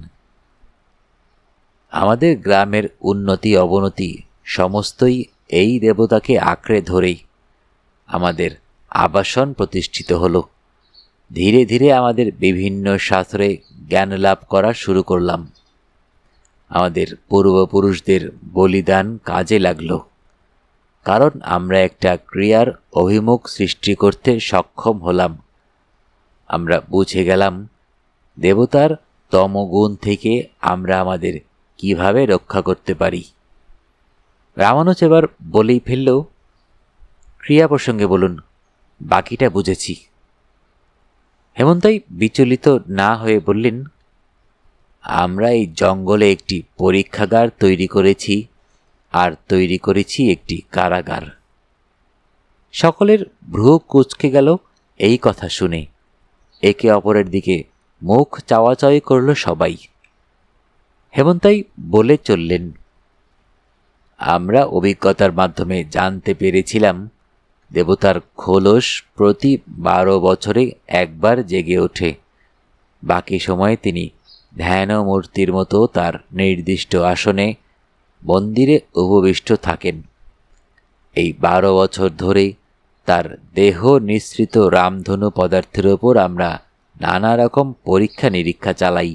আমাদের গ্রামের উন্নতি অবনতি সমস্তই এই দেবতাকে আঁকড়ে ধরেই আমাদের আবাসন প্রতিষ্ঠিত হলো। ধীরে ধীরে আমাদের বিভিন্ন শাস্ত্রে জ্ঞান লাভ করা শুরু করলাম। আমাদের পূর্বপুরুষদের বলিদান কাজে লাগলো, কারণ আমরা একটা ক্রিয়ার অভিমুখ সৃষ্টি করতে সক্ষম হলাম। আমরা বুঝে গেলাম দেবতার তমগুণ থেকে আমরা আমাদের কিভাবে রক্ষা করতে পারি। রামানুজ এবার বলেই ফেলল, ক্রিয়া প্রসঙ্গে বলুন, বাকিটা বুঝেছি। হেমন্তাই বিচলিত না হয়ে বললেন, আমরা এই জঙ্গলে একটি পরীক্ষাগার তৈরি করেছি, আর তৈরি করেছি একটি কারাগার। সকলের ভ্রু কুঁচকে গেল এই কথা শুনে। একে অপরের দিকে মুখ চাওয়াচাওয়ি করল সবাই। হেমন্তাই বলে চললেন, আমরা অভিজ্ঞতার মাধ্যমে জানতে পেরেছিলাম দেবতার খোলস প্রতি 12 বছরে একবার জেগে ওঠে। বাকি সময়ে তিনি ধ্যান মূর্তির মতো তার নির্দিষ্ট আসনে মন্দিরে উপবিষ্ট থাকেন। এই 12 বছর ধরে তার দেহ নিঃসৃত রামধনু পদার্থের ওপর আমরা নানা রকম পরীক্ষা নিরীক্ষা চালাই।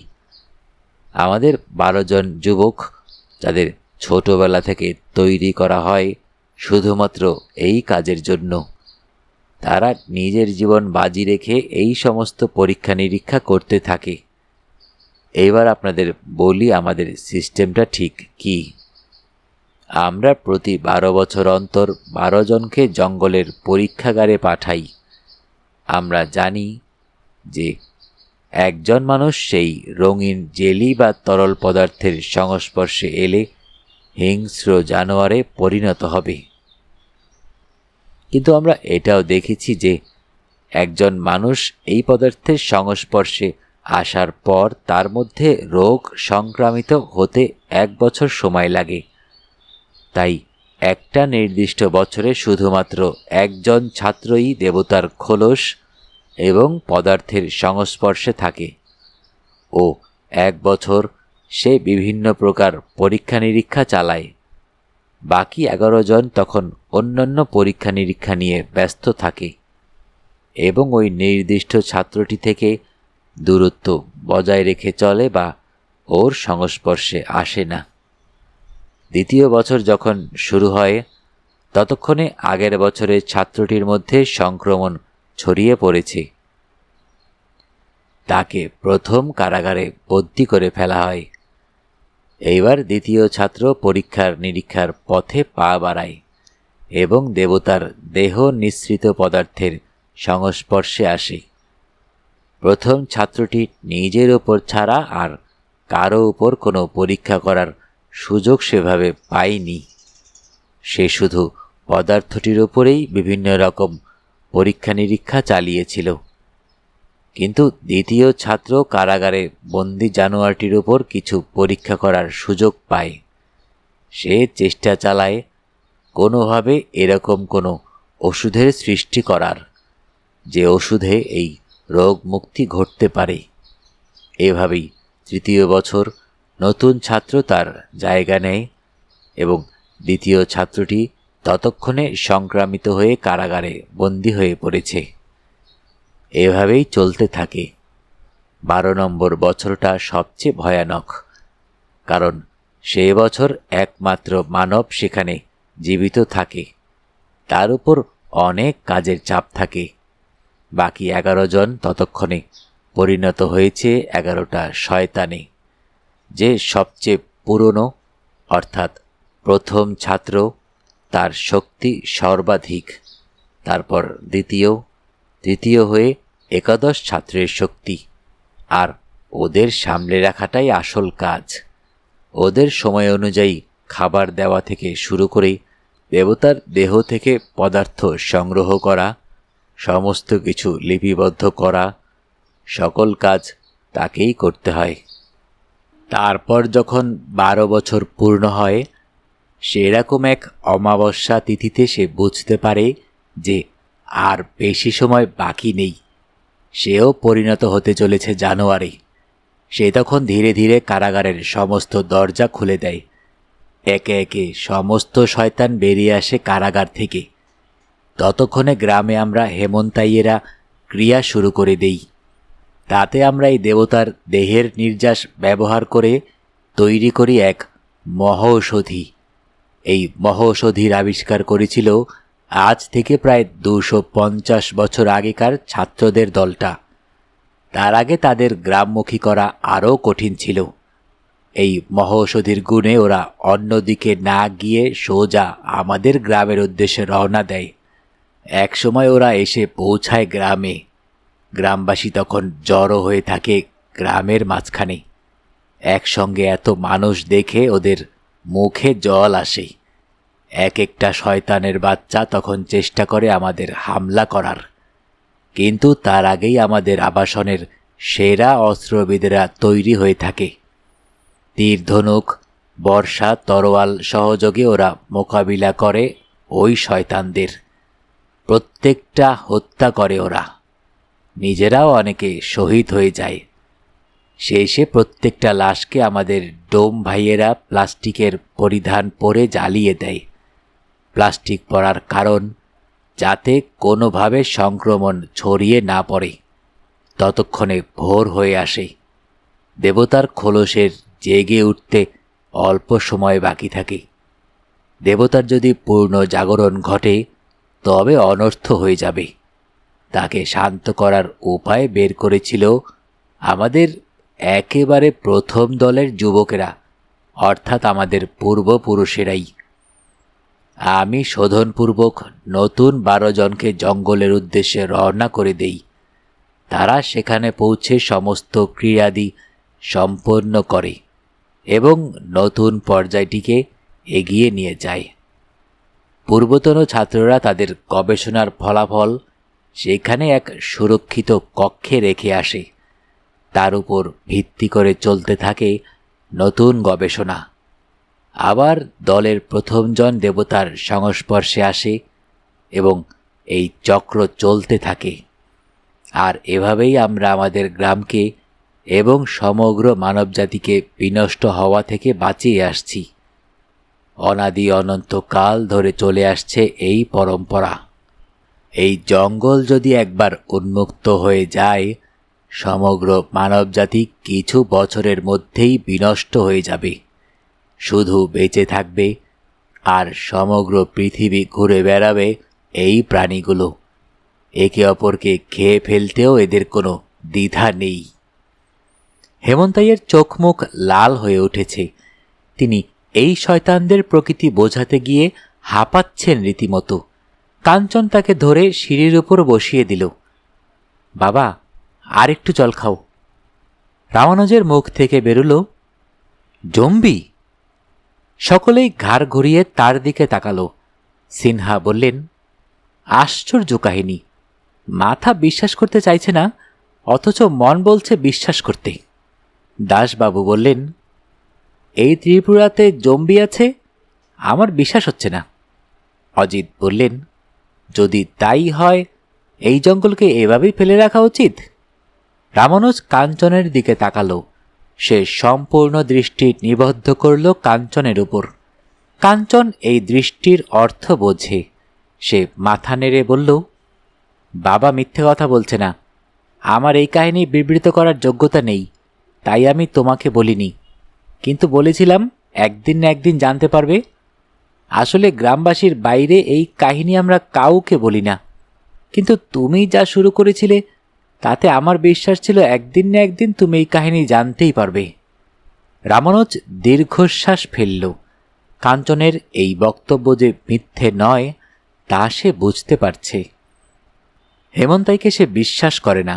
আমাদের 12 জন যুবক, যাদের ছোটবেলা থেকে তৈরি করা হয় শুধুমাত্র এই কাজের জন্য, তারা নিজের জীবন বাজি রেখে এই সমস্ত পরীক্ষা নিরীক্ষা করতে থাকে। এইবার আপনাদের বলি আমাদের সিস্টেমটা ঠিক কি। আমরা প্রতি 12 বছর অন্তর 12 জনকে জঙ্গলের পরীক্ষাগারে পাঠাই। আমরা জানি যে একজন মানুষ সেই রঙিন জেলি বা তরল পদার্থের সংস্পর্শে এলে হিংস্র জানোয়ারে পরিণত হবে। কিন্তু আমরা এটাও দেখেছি যে একজন মানুষ এই পদার্থের সংস্পর্শে আসার পর তার মধ্যে রোগ সংক্রামিত হতে 1 বছর সময় লাগে। তাই একটা নির্দিষ্ট বছরে শুধুমাত্র একজন ছাত্রই দেবতার খোলস এবং পদার্থের সংস্পর্শে থাকে ও 1 বছর সে বিভিন্ন প্রকার পরীক্ষা নিরীক্ষা চালায়। বাকি 11 জন তখন অন্যান্য পরীক্ষা নিরীক্ষা নিয়ে ব্যস্ত থাকে এবং ওই নির্দিষ্ট ছাত্রটি থেকে দূরত্ব বজায় রেখে চলে বা ওর সংস্পর্শে আসে না। দ্বিতীয় বছর যখন শুরু হয় ততক্ষণে আগের বছরের ছাত্রটির মধ্যে সংক্রমণ ছড়িয়ে পড়েছে। তাকে প্রথম কারাগারে বন্দী করে ফেলা হয়। এইবার দ্বিতীয় ছাত্র পরীক্ষার নিরীক্ষার পথে পা বাড়ায় এবং দেবতার দেহ নিঃসৃত পদার্থের সংস্পর্শে আসে। প্রথম ছাত্রটি নিজের ওপর ছাড়া আর কারো উপর কোনো পরীক্ষা করার সুযোগ সেভাবে পায়নি। সে শুধু পদার্থটির ওপরেই বিভিন্ন রকম পরীক্ষা নিরীক্ষা চালিয়েছিল। কিন্তু দ্বিতীয় ছাত্র কারাগারে বন্দি জানোয়ারটির ওপর কিছু পরীক্ষা করার সুযোগ পায়। সে চেষ্টা চালায় কোনোভাবে এরকম কোনো ওষুধের সৃষ্টি করার, যে ওষুধে এই রোগ মুক্তি ঘটতে পারে। এভাবেই তৃতীয় বছর নতুন ছাত্র তার জায়গা নেয় এবং দ্বিতীয় ছাত্রটি ততক্ষণে সংক্রামিত হয়ে কারাগারে বন্দী হয়ে পড়েছে। এভাবেই চলতে থাকে। 12 নম্বর বছরটা সবচেয়ে ভয়ানক, কারণ সে বছর একমাত্র মানব সেখানে জীবিত থাকে। তার উপর অনেক কাজের চাপ থাকে। বাকি 11 জন ততক্ষণে পরিণত হয়েছে 11টা শয়তানে। যে সবচেয়ে পুরনো অর্থাৎ প্রথম ছাত্র, তার শক্তি সর্বাধিক, তারপর তৃতীয় হয়ে একাদশ ছাত্রের শক্তি। আর ওদের সামলে রাখাটাই আসল কাজ। ওদের সময় অনুযায়ী খাবার দেওয়া থেকে শুরু করে দেবতার দেহ থেকে পদার্থ সংগ্রহ করা, সমস্ত কিছু লিপিবদ্ধ করা, সকল কাজ তাকেই করতে হয়। তারপর যখন 12 বছর পূর্ণ হয়, সেরকম এক অমাবস্যা তিথিতে সে বুঝতে পারে যে আর বেশি সময় বাকি নেই। সেও পরিণত হতে চলেছে জানোয়ারে। সে তখন ধীরে ধীরে কারাগারের সমস্ত দরজা খুলে দেয়। একে একে সমস্ত শয়তান বেরিয়ে আসে কারাগার থেকে। ততক্ষণে গ্রামে আমরা হেমন্তাইয়েরা ক্রিয়া শুরু করে দেই। তাতে আমরা এই দেবতার দেহের নির্যাস ব্যবহার করে তৈরি করি এক মহৌষধি। এই মহৌষধির আবিষ্কার করেছিল আজ থেকে প্রায় 250 বছর আগেকার ছাত্রদের দলটা। তার আগে তাদের গ্রামমুখী করা আরও কঠিন ছিল। এই মহৌষধির গুণে ওরা অন্যদিকে না গিয়ে সোজা আমাদের গ্রামের উদ্দেশ্যে রওনা দেয়। একসময় ওরা এসে পৌঁছায় গ্রামে। গ্রামবাসী তখন জড়ো হয়ে থাকে গ্রামের মাঝখানে। একসঙ্গে এত মানুষ দেখে ওদের মুখে জল আসে। এক একটা শয়তানের বাচ্চা তখন চেষ্টা করে আমাদের হামলা করার, কিন্তু তার আগেই আমাদের আবাসনের সেরা অস্ত্রবিদেরা তৈরি হয়ে থাকে। তীর, ধনুক, বর্ষা, তরোয়াল সহযোগে ওরা মোকাবিলা করে ওই শয়তানদের। প্রত্যেকটা হত্যা করে ওরা। নিজেরাও অনেকে শহীদ হয়ে যায়। শেষে প্রত্যেকটা লাশকে আমাদের ডোম ভাইয়েরা প্লাস্টিকের পরিধান পরে জ্বালিয়ে দেয়। প্লাস্টিক পরার কারণ যাতে কোনোভাবে সংক্রমণ ছড়িয়ে না পড়ে। ততক্ষণে ভোর হয়ে আসে। দেবতার খোলসের জেগে উঠতে অল্প সময় বাকি থাকে। দেবতার যদি পূর্ণ জাগরণ ঘটে তবে অনর্থ হয়ে যাবে। তাকে শান্ত করার উপায় বের করেছিল আমাদের একেবারে প্রথম দলের যুবকেরা, অর্থাৎ আমাদের পূর্বপুরুষেরাই। আমি শোধনপূর্বক নতুন 12 জনকে জঙ্গলের উদ্দেশ্যে রওনা করে দেই। তারা সেখানে পৌঁছে সমস্ত ক্রিয়াদি সম্পন্ন করে এবং নতুন পর্যায়টিকে এগিয়ে নিয়ে যায়। পূর্বতন ছাত্ররা তাদের গবেষণার ফলাফল সেখানে এক সুরক্ষিত কক্ষে রেখে আসে। তার উপর ভিত্তি করে চলতে থাকে নতুন গবেষণা। আবার দলের প্রথমজন দেবতার সংস্পর্শে আসে এবং এই চক্র চলতে থাকে। আর এভাবেই আমরা আমাদের গ্রামকে এবং সমগ্র মানবজাতিকে বিনষ্ট হওয়া থেকে বাঁচিয়ে আসছি। অনাদি অনন্তকাল ধরে চলে আসছে এই পরম্পরা। এই জঙ্গল যদি একবার উন্মুক্ত হয়ে যায়, সমগ্র মানবজাতি কিছু বছরের মধ্যেই বিনষ্ট হয়ে যাবে। শুধু বেঁচে থাকবে আর সমগ্র পৃথিবী ঘুরে বেড়াবে এই প্রাণীগুলো। একে অপরকে খেয়ে ফেলতেও এদের কোনো দ্বিধা নেই। হেমন্তাইয়ের চোখ মুখ লাল হয়ে উঠেছে। তিনি এই শয়তানদের প্রকৃতি বোঝাতে গিয়ে হাঁপাচ্ছেন রীতিমতো। কাঞ্চন তাকে ধরে সিঁড়ির উপর বসিয়ে দিল। বাবা, আর একটু জল খাও। রামানুজের মুখ থেকে বেরুল, জম্বি। সকলেই ঘাড় ঘুরিয়ে তার দিকে তাকালো। সিনহা বললেন, আশ্চর্য কাহিনী। মাথা বিশ্বাস করতে চাইছে না, অথচ মন বলছে বিশ্বাস করতে। দাসবাবু বললেন, এই ত্রিপুরাতে জম্বি আছে? আমার বিশ্বাস হচ্ছে না। অজিত বললেন, যদি তাই হয় এই জঙ্গলকে এভাবেই ফেলে রাখা উচিত। রামানুজ কাঞ্চনের দিকে তাকালো। সে সম্পূর্ণ দৃষ্টি নিবদ্ধ করল কাঞ্চনের উপর। কাঞ্চন এই দৃষ্টির অর্থ বোঝে। সে মাথা নেড়ে বলল, বাবা মিথ্যে কথা বলছে না। আমার এই কাহিনী বিবৃত করার যোগ্যতা নেই, তাই আমি তোমাকে বলিনি। কিন্তু বলেছিলাম একদিন না একদিন জানতে পারবে। আসলে গ্রামবাসীর বাইরে এই কাহিনী আমরা কাউকে বলি না, কিন্তু তুমি যা শুরু করেছিলে তাতে আমার বিশ্বাস ছিল একদিন না একদিন তুমি এই কাহিনী জানতেই পারবে। রামানুজ দীর্ঘশ্বাস ফেলল। কাঞ্চনের এই বক্তব্য যে মিথ্যে নয় তা সে বুঝতে পারছে। হেমন্তাইকে সে বিশ্বাস করে না,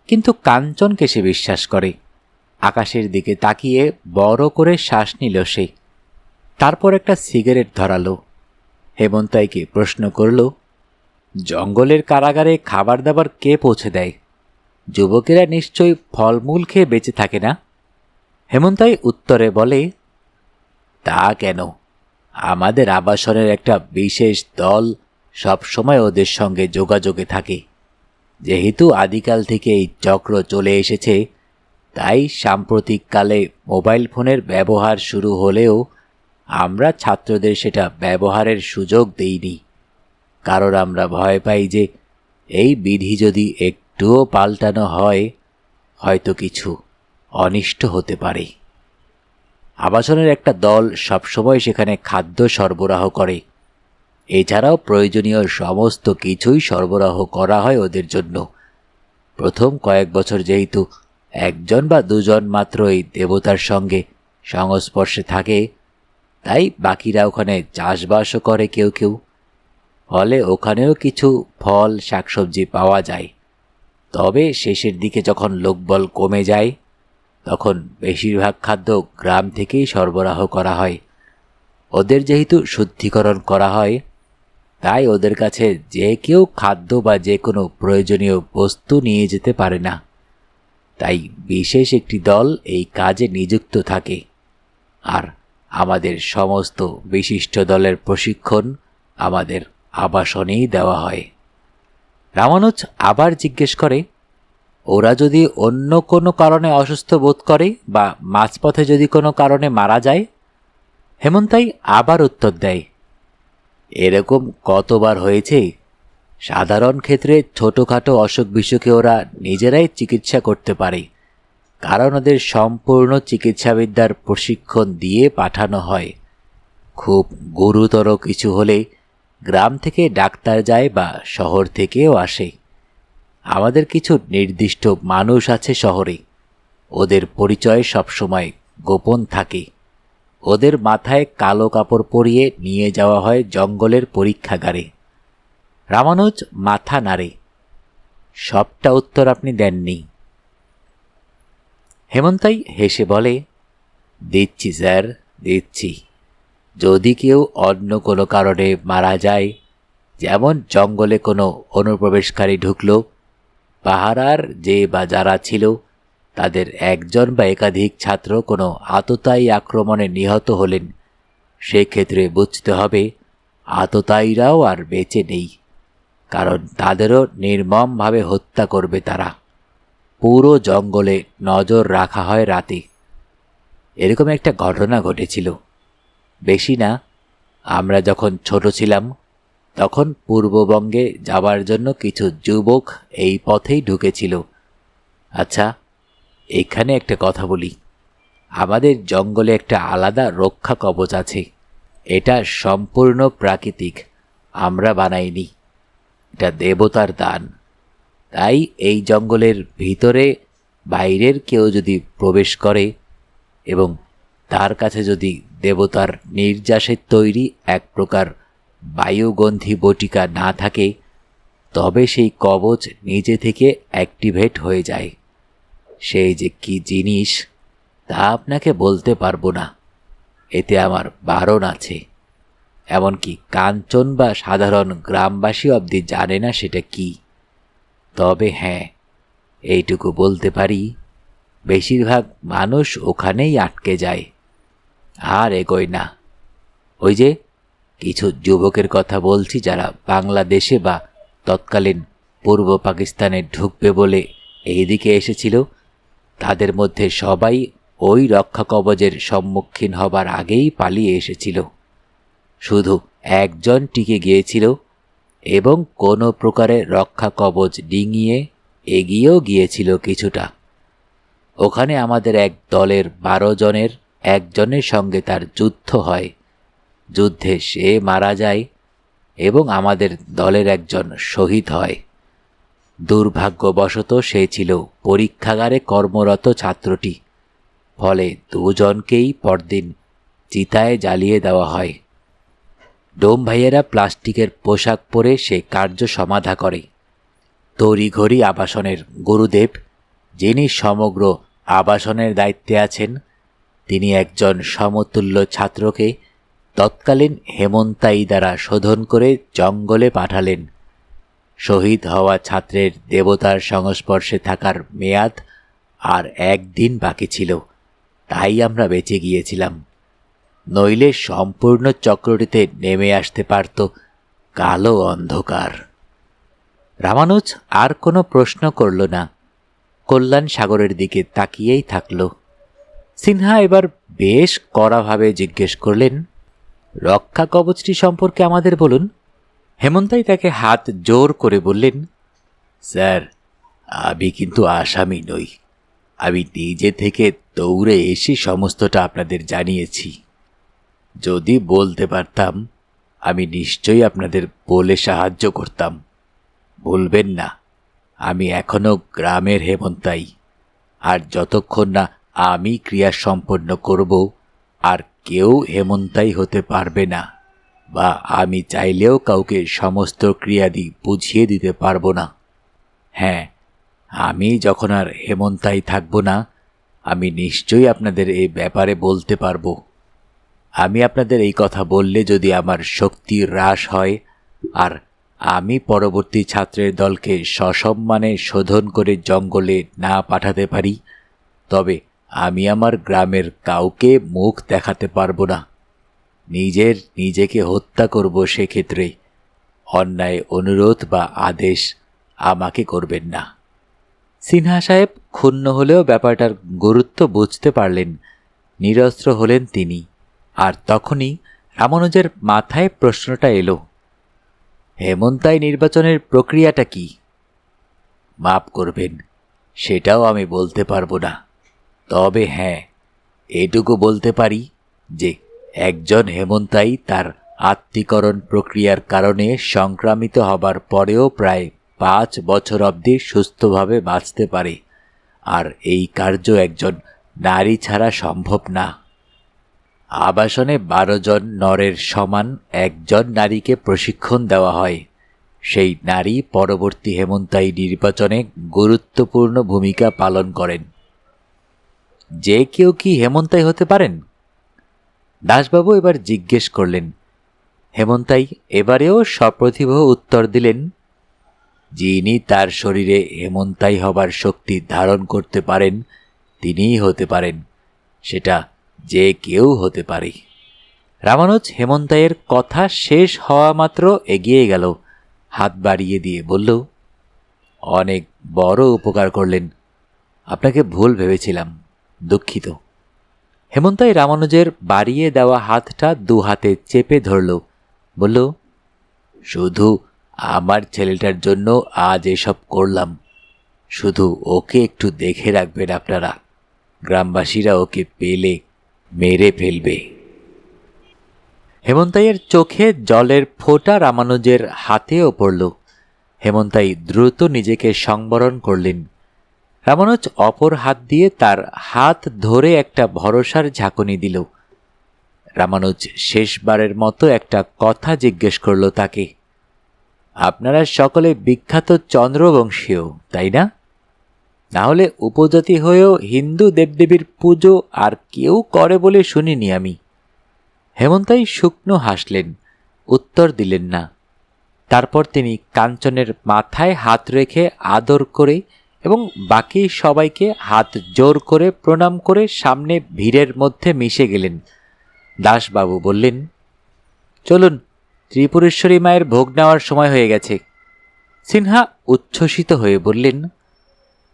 কিন্তু কাঞ্চনকে সে বিশ্বাস করে। আকাশের দিকে তাকিয়ে বড় করে শ্বাস নিল সে। তারপর একটা সিগারেট ধরালো। হেমন্তাইকে প্রশ্ন করল, জঙ্গলের কারাগারে খাবার দাবার কে পৌঁছে দেয়? যুবকেরা নিশ্চয়ই ফলমূল খেয়ে বেঁচে থাকে না? হেমন্তাই উত্তরে বলে, তা কেন, আমাদের আবাসনের একটা বিশেষ দল সবসময় ওদের সঙ্গে যোগাযোগে থাকে। যেহেতু আদিকাল থেকে এই চক্র চলে এসেছে, তাই সাম্প্রতিককালে মোবাইল ফোনের ব্যবহার শুরু হলেও আমরা ছাত্রদের সেটা ব্যবহারের সুযোগ দেইনি। কারণ আমরা ভয় পাই যে এই বিধি যদি একটুও পাল্টানো হয়, হয়তো কিছু অনিষ্ট হতে পারে। আবাসনের একটা দল সবসময় সেখানে খাদ্য সরবরাহ করে। এছাড়াও প্রয়োজনীয় সমস্ত কিছুই সরবরাহ করা হয় ওদের জন্য। প্রথম কয়েক বছর যেহেতু একজন বা দুজন মাত্র এই দেবতার সঙ্গে সংস্পর্শে থাকে, তাই বাকিরা ওখানে চাষবাসও করে কেউ কেউ। ফলে ওখানেও কিছু ফল শাকসবজি পাওয়া যায়। তবে শেষের দিকে যখন লোকবল কমে যায়, তখন বেশিরভাগ খাদ্য গ্রাম থেকেই সরবরাহ করা হয়। ওদের যেহেতু শুদ্ধিকরণ করা হয়, তাই ওদের কাছে যে কেউ খাদ্য বা যে কোনো প্রয়োজনীয় বস্তু নিয়ে যেতে পারে না। তাই বিশেষ একটি দল এই কাজে নিযুক্ত থাকে। আর আমাদের সমস্ত বিশিষ্ট দলের প্রশিক্ষণ আমাদের আবাসনেই দেওয়া হয়। রামানুজ আবার জিজ্ঞেস করে, ওরা যদি অন্য কোনো কারণে অসুস্থ বোধ করে বা মাঝপথে যদি কোনো কারণে মারা যায়? হেমন্তাই আবার উত্তর দেয়, এরকম কতবার হয়েছে। সাধারণ ক্ষেত্রে ছোটোখাটো অসুখ বিসুখে ওরা নিজেরাই চিকিৎসা করতে পারে, কারণ ওদের সম্পূর্ণ চিকিৎসাবিদ্যার প্রশিক্ষণ দিয়ে পাঠানো হয়। খুব গুরুতর কিছু হলে গ্রাম থেকে ডাক্তার যায় বা শহর থেকেও আসে। আমাদের কিছু নির্দিষ্ট মানুষ আছে শহরে, ওদের পরিচয় সবসময় গোপন থাকে। ওদের মাথায় কালো কাপড় পরিয়ে নিয়ে যাওয়া হয় জঙ্গলের পরীক্ষাগারে। রামানুজ মাথা নাড়ে। সবটা উত্তর আপনি দেননি। হেমন্তাই হেসে বলে, দিচ্ছি স্যার, দিচ্ছি। যদি কেউ অন্য কোনো কারণে মারা যায়, যেমন জঙ্গলে কোনো অনুপ্রবেশকারী ঢুকলো, পাহারার যে বা যারা ছিল তাদের একজন বা একাধিক ছাত্র কোনো আততায়ী আক্রমণে নিহত হলেন, সেক্ষেত্রে বুঝতে হবে আততায়ীরাও আর বেঁচে নেই, কারণ তাদেরও নির্মমভাবে হত্যা করবে তারা। পুরো জঙ্গলে নজর রাখা হয় রাতে। এরকম একটা ঘটনা ঘটেছিল। বেশি না, আমরা যখন ছোট ছিলাম তখন পূর্ববঙ্গে যাবার জন্য কিছু যুবক এই পথেই ঢুকেছিল। আচ্ছা, এখানে একটা কথা বলি, আমাদের জঙ্গলে একটা আলাদা রক্ষা কবচ আছে। এটা সম্পূর্ণ প্রাকৃতিক, আমরা বানাইনি। এটা দেবতার দান। তাই এই জঙ্গলের ভিতরে বাইরের কেউ যদি প্রবেশ করে এবং তার কাছে যদি দেবতার নির্যাসের তৈরি এক প্রকার বায়ুগন্ধি বটিকা না থাকে, তবে সেই কবচ নিজে থেকে অ্যাক্টিভেট হয়ে যায়। সেই যে কি জিনিস তা আপনাকে বলতে পারবো না, এতে আমার বারণ আছে। এমনকি কাঞ্চন বা সাধারণ গ্রামবাসী অবধি জানে না সেটা কি। তবে হ্যাঁ, এইটুকু বলতে পারি, বেশিরভাগ মানুষ ওখানেই আটকে যায় আর এগোয় না। ওই যে কিছু যুবকের কথা বলছি যারা বাংলাদেশে বা তৎকালীন পূর্ব পাকিস্তানে ঢুকবে বলে এইদিকে এসেছিল, তাদের মধ্যে সবাই ওই রক্ষা কবচের সম্মুখীন হবার আগেই পালিয়ে এসেছিল। শুধু একজন টিকে গিয়েছিল এবং কোনো প্রকারে রক্ষা কবচ ডিঙিয়ে এগিয়েও গিয়েছিল কিছুটা। ওখানে আমাদের এক দলের 12 জনের একজনের সঙ্গে তার যুদ্ধ হয়। যুদ্ধে সে মারা যায় এবং আমাদের দলের একজন শহীদ হয়। দুর্ভাগ্যবশত সে ছিল পরীক্ষাগারে কর্মরত ছাত্রটি, ফলে দুজনকেই পরদিন চিতায় জ্বালিয়ে দেওয়া হয়। ডোম ভাইয়েরা প্লাস্টিকের পোশাক পরে সে কার্য সমাধা করে। তড়িঘড়ি আবাসনের গুরুদেব, যিনি সমগ্র আবাসনের দায়িত্বে আছেন, তিনি একজন সমতুল্য ছাত্রকে তৎকালীন হেমন্তাই দ্বারা শোধন করে জঙ্গলে পাঠালেন। শহীদ হওয়া ছাত্রের দেবতার সংস্পর্শে থাকার মেয়াদ আর একদিন বাকি ছিল, তাই আমরা বেঁচে গিয়েছিলাম। নইলে সম্পূর্ণ চক্রটিতে নেমে আসতে পারত কালো অন্ধকার। রামানুজ আর কোনো প্রশ্ন করল না, কল্যাণ সাগরের দিকে তাকিয়েই থাকল। সিনহা এবার বেশ কড়াভাবে জিজ্ঞেস করলেন, রক্ষা কবচটি সম্পর্কে আমাদের বলুন। হেমন্তাই তাকে হাত জোর করে বললেন, স্যার, আমি কিন্তু আসামি নই। আমি নিজে থেকে দৌড়ে এসে সমস্তটা আপনাদের জানিয়েছি। যদি বলতে পারতাম, আমি নিশ্চয়ই আপনাদের বলে সাহায্য করতাম। বলবেন না, আমি এখনো গ্রামের হেমন্তাই, আর যতক্ষণ না আমি ক্রিয়া সম্পন্ন করব, আর কেউ হেমন্তাই হতে পারবে না, বা আমি চাইলেও কাউকে সমস্ত ক্রিয়াদি বুঝিয়ে দিতে পারবো না। হ্যাঁ, আমি যখন আর হেমন্তাই থাকব না, আমি নিশ্চয়ই আপনাদের এই ব্যাপারে বলতে পারবো। আমি আপনাদের এই কথা বললে যদি আমার শক্তি হ্রাস হয়, আর আমি পরবর্তী ছাত্রের দলকে সসম্মানে শোধন করে জঙ্গলে না পাঠাতে পারি, তবে আমি আমার গ্রামের কাউকে মুখ দেখাতে পারবো না। নিজেকে হত্যা করব। সেক্ষেত্রে অন্যায় অনুরোধ বা আদেশ আমাকে করবেন না। সিনহা সাহেব ক্ষুণ্ণ হলেও ব্যাপারটার গুরুত্ব বুঝতে পারলেন। নিরস্ত্র হলেন তিনি। আর তখনই রামানুজের মাথায় প্রশ্নটা এলো, হেমন্তাই নির্বাচনের প্রক্রিয়াটা কি? মাপ করবেন, সেটাও আমি বলতে পারবো না। তবে হ্যাঁ, এটুকু বলতে পারি যে একজন হেমন্তাই তার আত্মীকরণ প্রক্রিয়ার কারণে সংক্রামিত হবার পরেও প্রায় 5 বছর অবধি সুস্থভাবে বাঁচতে পারে, আর এই কার্য একজন নারী ছাড়া সম্ভব না। আবাসনে 12 জন নরের সমান একজন নারীকে প্রশিক্ষণ দেওয়া হয়। সেই নারী পরবর্তী হেমন্তাই নির্বাচনে গুরুত্বপূর্ণ ভূমিকা পালন করেন। যে কেউ কি হেমন্তাই হতে পারেন? দাসবাবু এবার জিজ্ঞেস করলেন। হেমন্তাই এবারেও সপ্রতিভ উত্তর দিলেন, যিনি তার শরীরে হেমন্তাই হবার শক্তি ধারণ করতে পারেন, তিনিই হতে পারেন। সেটা যে কেউ হতে পারে। রামানুজ হেমন্তাইয়ের কথা শেষ হওয়া মাত্র এগিয়ে গেল, হাত বাড়িয়ে দিয়ে বলল, অনেক বড় উপকার করলেন। আপনাকে ভুল ভেবেছিলাম, দুঃখিত। হেমন্তাই রামানুজের বাড়িয়ে দেওয়া হাতটা 2 হাতে চেপে ধরল, বলল, শুধু আমার ছেলেটার জন্য আজ এসব করলাম। শুধু ওকে একটু দেখে রাখবেন আপনারা। গ্রামবাসীরা ওকে পেলে মেরে ফেলবে। হেমন্তাইয়ের চোখে জলের ফোঁটা রামানুজের হাতেও পড়ল। হেমন্তাই দ্রুত নিজেকে সংবরণ করলেন। রামানুজ অপর হাত দিয়ে তার হাত ধরে একটা ভরসার ঝাঁকুনি দিল। রামানুজ শেষবারের মতো একটা কথা জিজ্ঞেস করল তাকে, আপনারা সকলে বিখ্যাত চন্দ্রবংশীয়, তাই না? না হলে উপজাতি হয়েও হিন্দু দেবদেবীর পুজো আর কেউ করে বলে শুনিনি আমি। হেমন্তাই শুকনো হাসলেন, উত্তর দিলেন না। তারপর তিনি কাঞ্চনের মাথায় হাত রেখে আদর করে এবং বাকি সবাইকে হাত জোর করে প্রণাম করে সামনে ভিড়ের মধ্যে মিশে গেলেন। দাসবাবু বললেন, চলুন, ত্রিপুরেশ্বরী মায়ের ভোগ নেওয়ার সময় হয়ে গেছে। সিনহা উচ্ছ্বসিত হয়ে বললেন,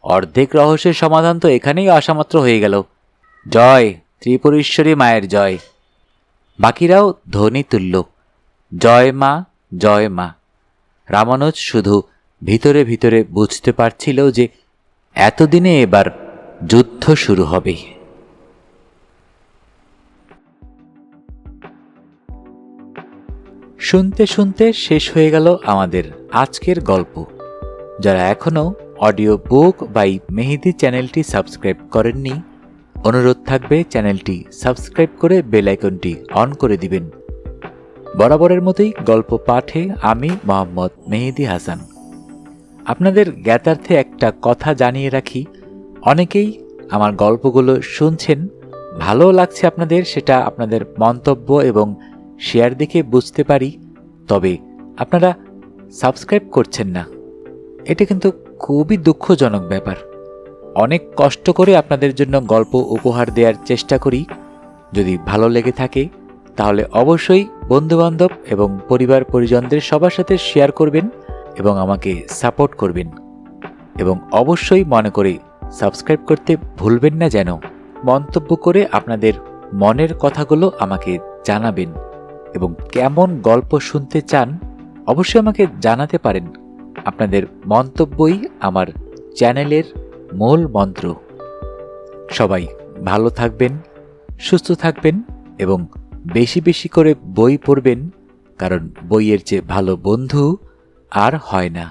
অর্ধেক রহস্যের সমাধান তো এখানেই আসামাত্র হয়ে গেল। জয় ত্রিপুরেশ্বরী মায়ের জয়। বাকিরাও ধ্বনি তুলল, জয় মা, জয় মা। রামানুজ শুধু ভিতরে ভিতরে বুঝতে পারছিল যে এতদিনে এবার যুদ্ধ শুরু হবে। শুনতে শুনতে শেষ হয়ে গেল আমাদের আজকের গল্প। যারা এখনও অডিও বুক বাই মেহেদি চ্যানেলটি সাবস্ক্রাইব করেননি, অনুরোধ থাকবে চ্যানেলটি সাবস্ক্রাইব করে বেল আইকনটি অন করে দিবেন। বরাবরের মতোই গল্প পাঠে আমি মোহাম্মদ মেহেদি হাসান। আপনাদের জ্ঞাতার্থে একটা কথা জানিয়ে রাখি, অনেকেই আমার গল্পগুলো শুনছেন, ভালো লাগছে আপনাদের, সেটা আপনাদের মন্তব্য এবং শেয়ার দেখে বুঝতে পারি। তবে আপনারা সাবস্ক্রাইব করছেন না, এটা কিন্তু খুবই দুঃখজনক ব্যাপার। অনেক কষ্ট করে আপনাদের জন্য গল্প উপহার দেওয়ার চেষ্টা করি। যদি ভালো লেগে থাকে তাহলে অবশ্যই বন্ধুবান্ধব এবং পরিবার পরিজনদের সবার সাথে শেয়ার করবেন এবং আমাকে সাপোর্ট করবেন। এবং অবশ্যই মনে করে সাবস্ক্রাইব করতে ভুলবেন না যেন। মন্তব্য করে আপনাদের মনের কথাগুলো আমাকে জানাবেন এবং কেমন গল্প শুনতে চান অবশ্যই আমাকে জানাতে পারেন। আপনাদের মন্তব্যই আমার চ্যানেলের মূল মন্ত্র। সবাই ভালো থাকবেন, সুস্থ থাকবেন এবং বেশি বেশি করে বই পড়বেন, কারণ বইয়ের চেয়ে ভালো বন্ধু আর হয় না।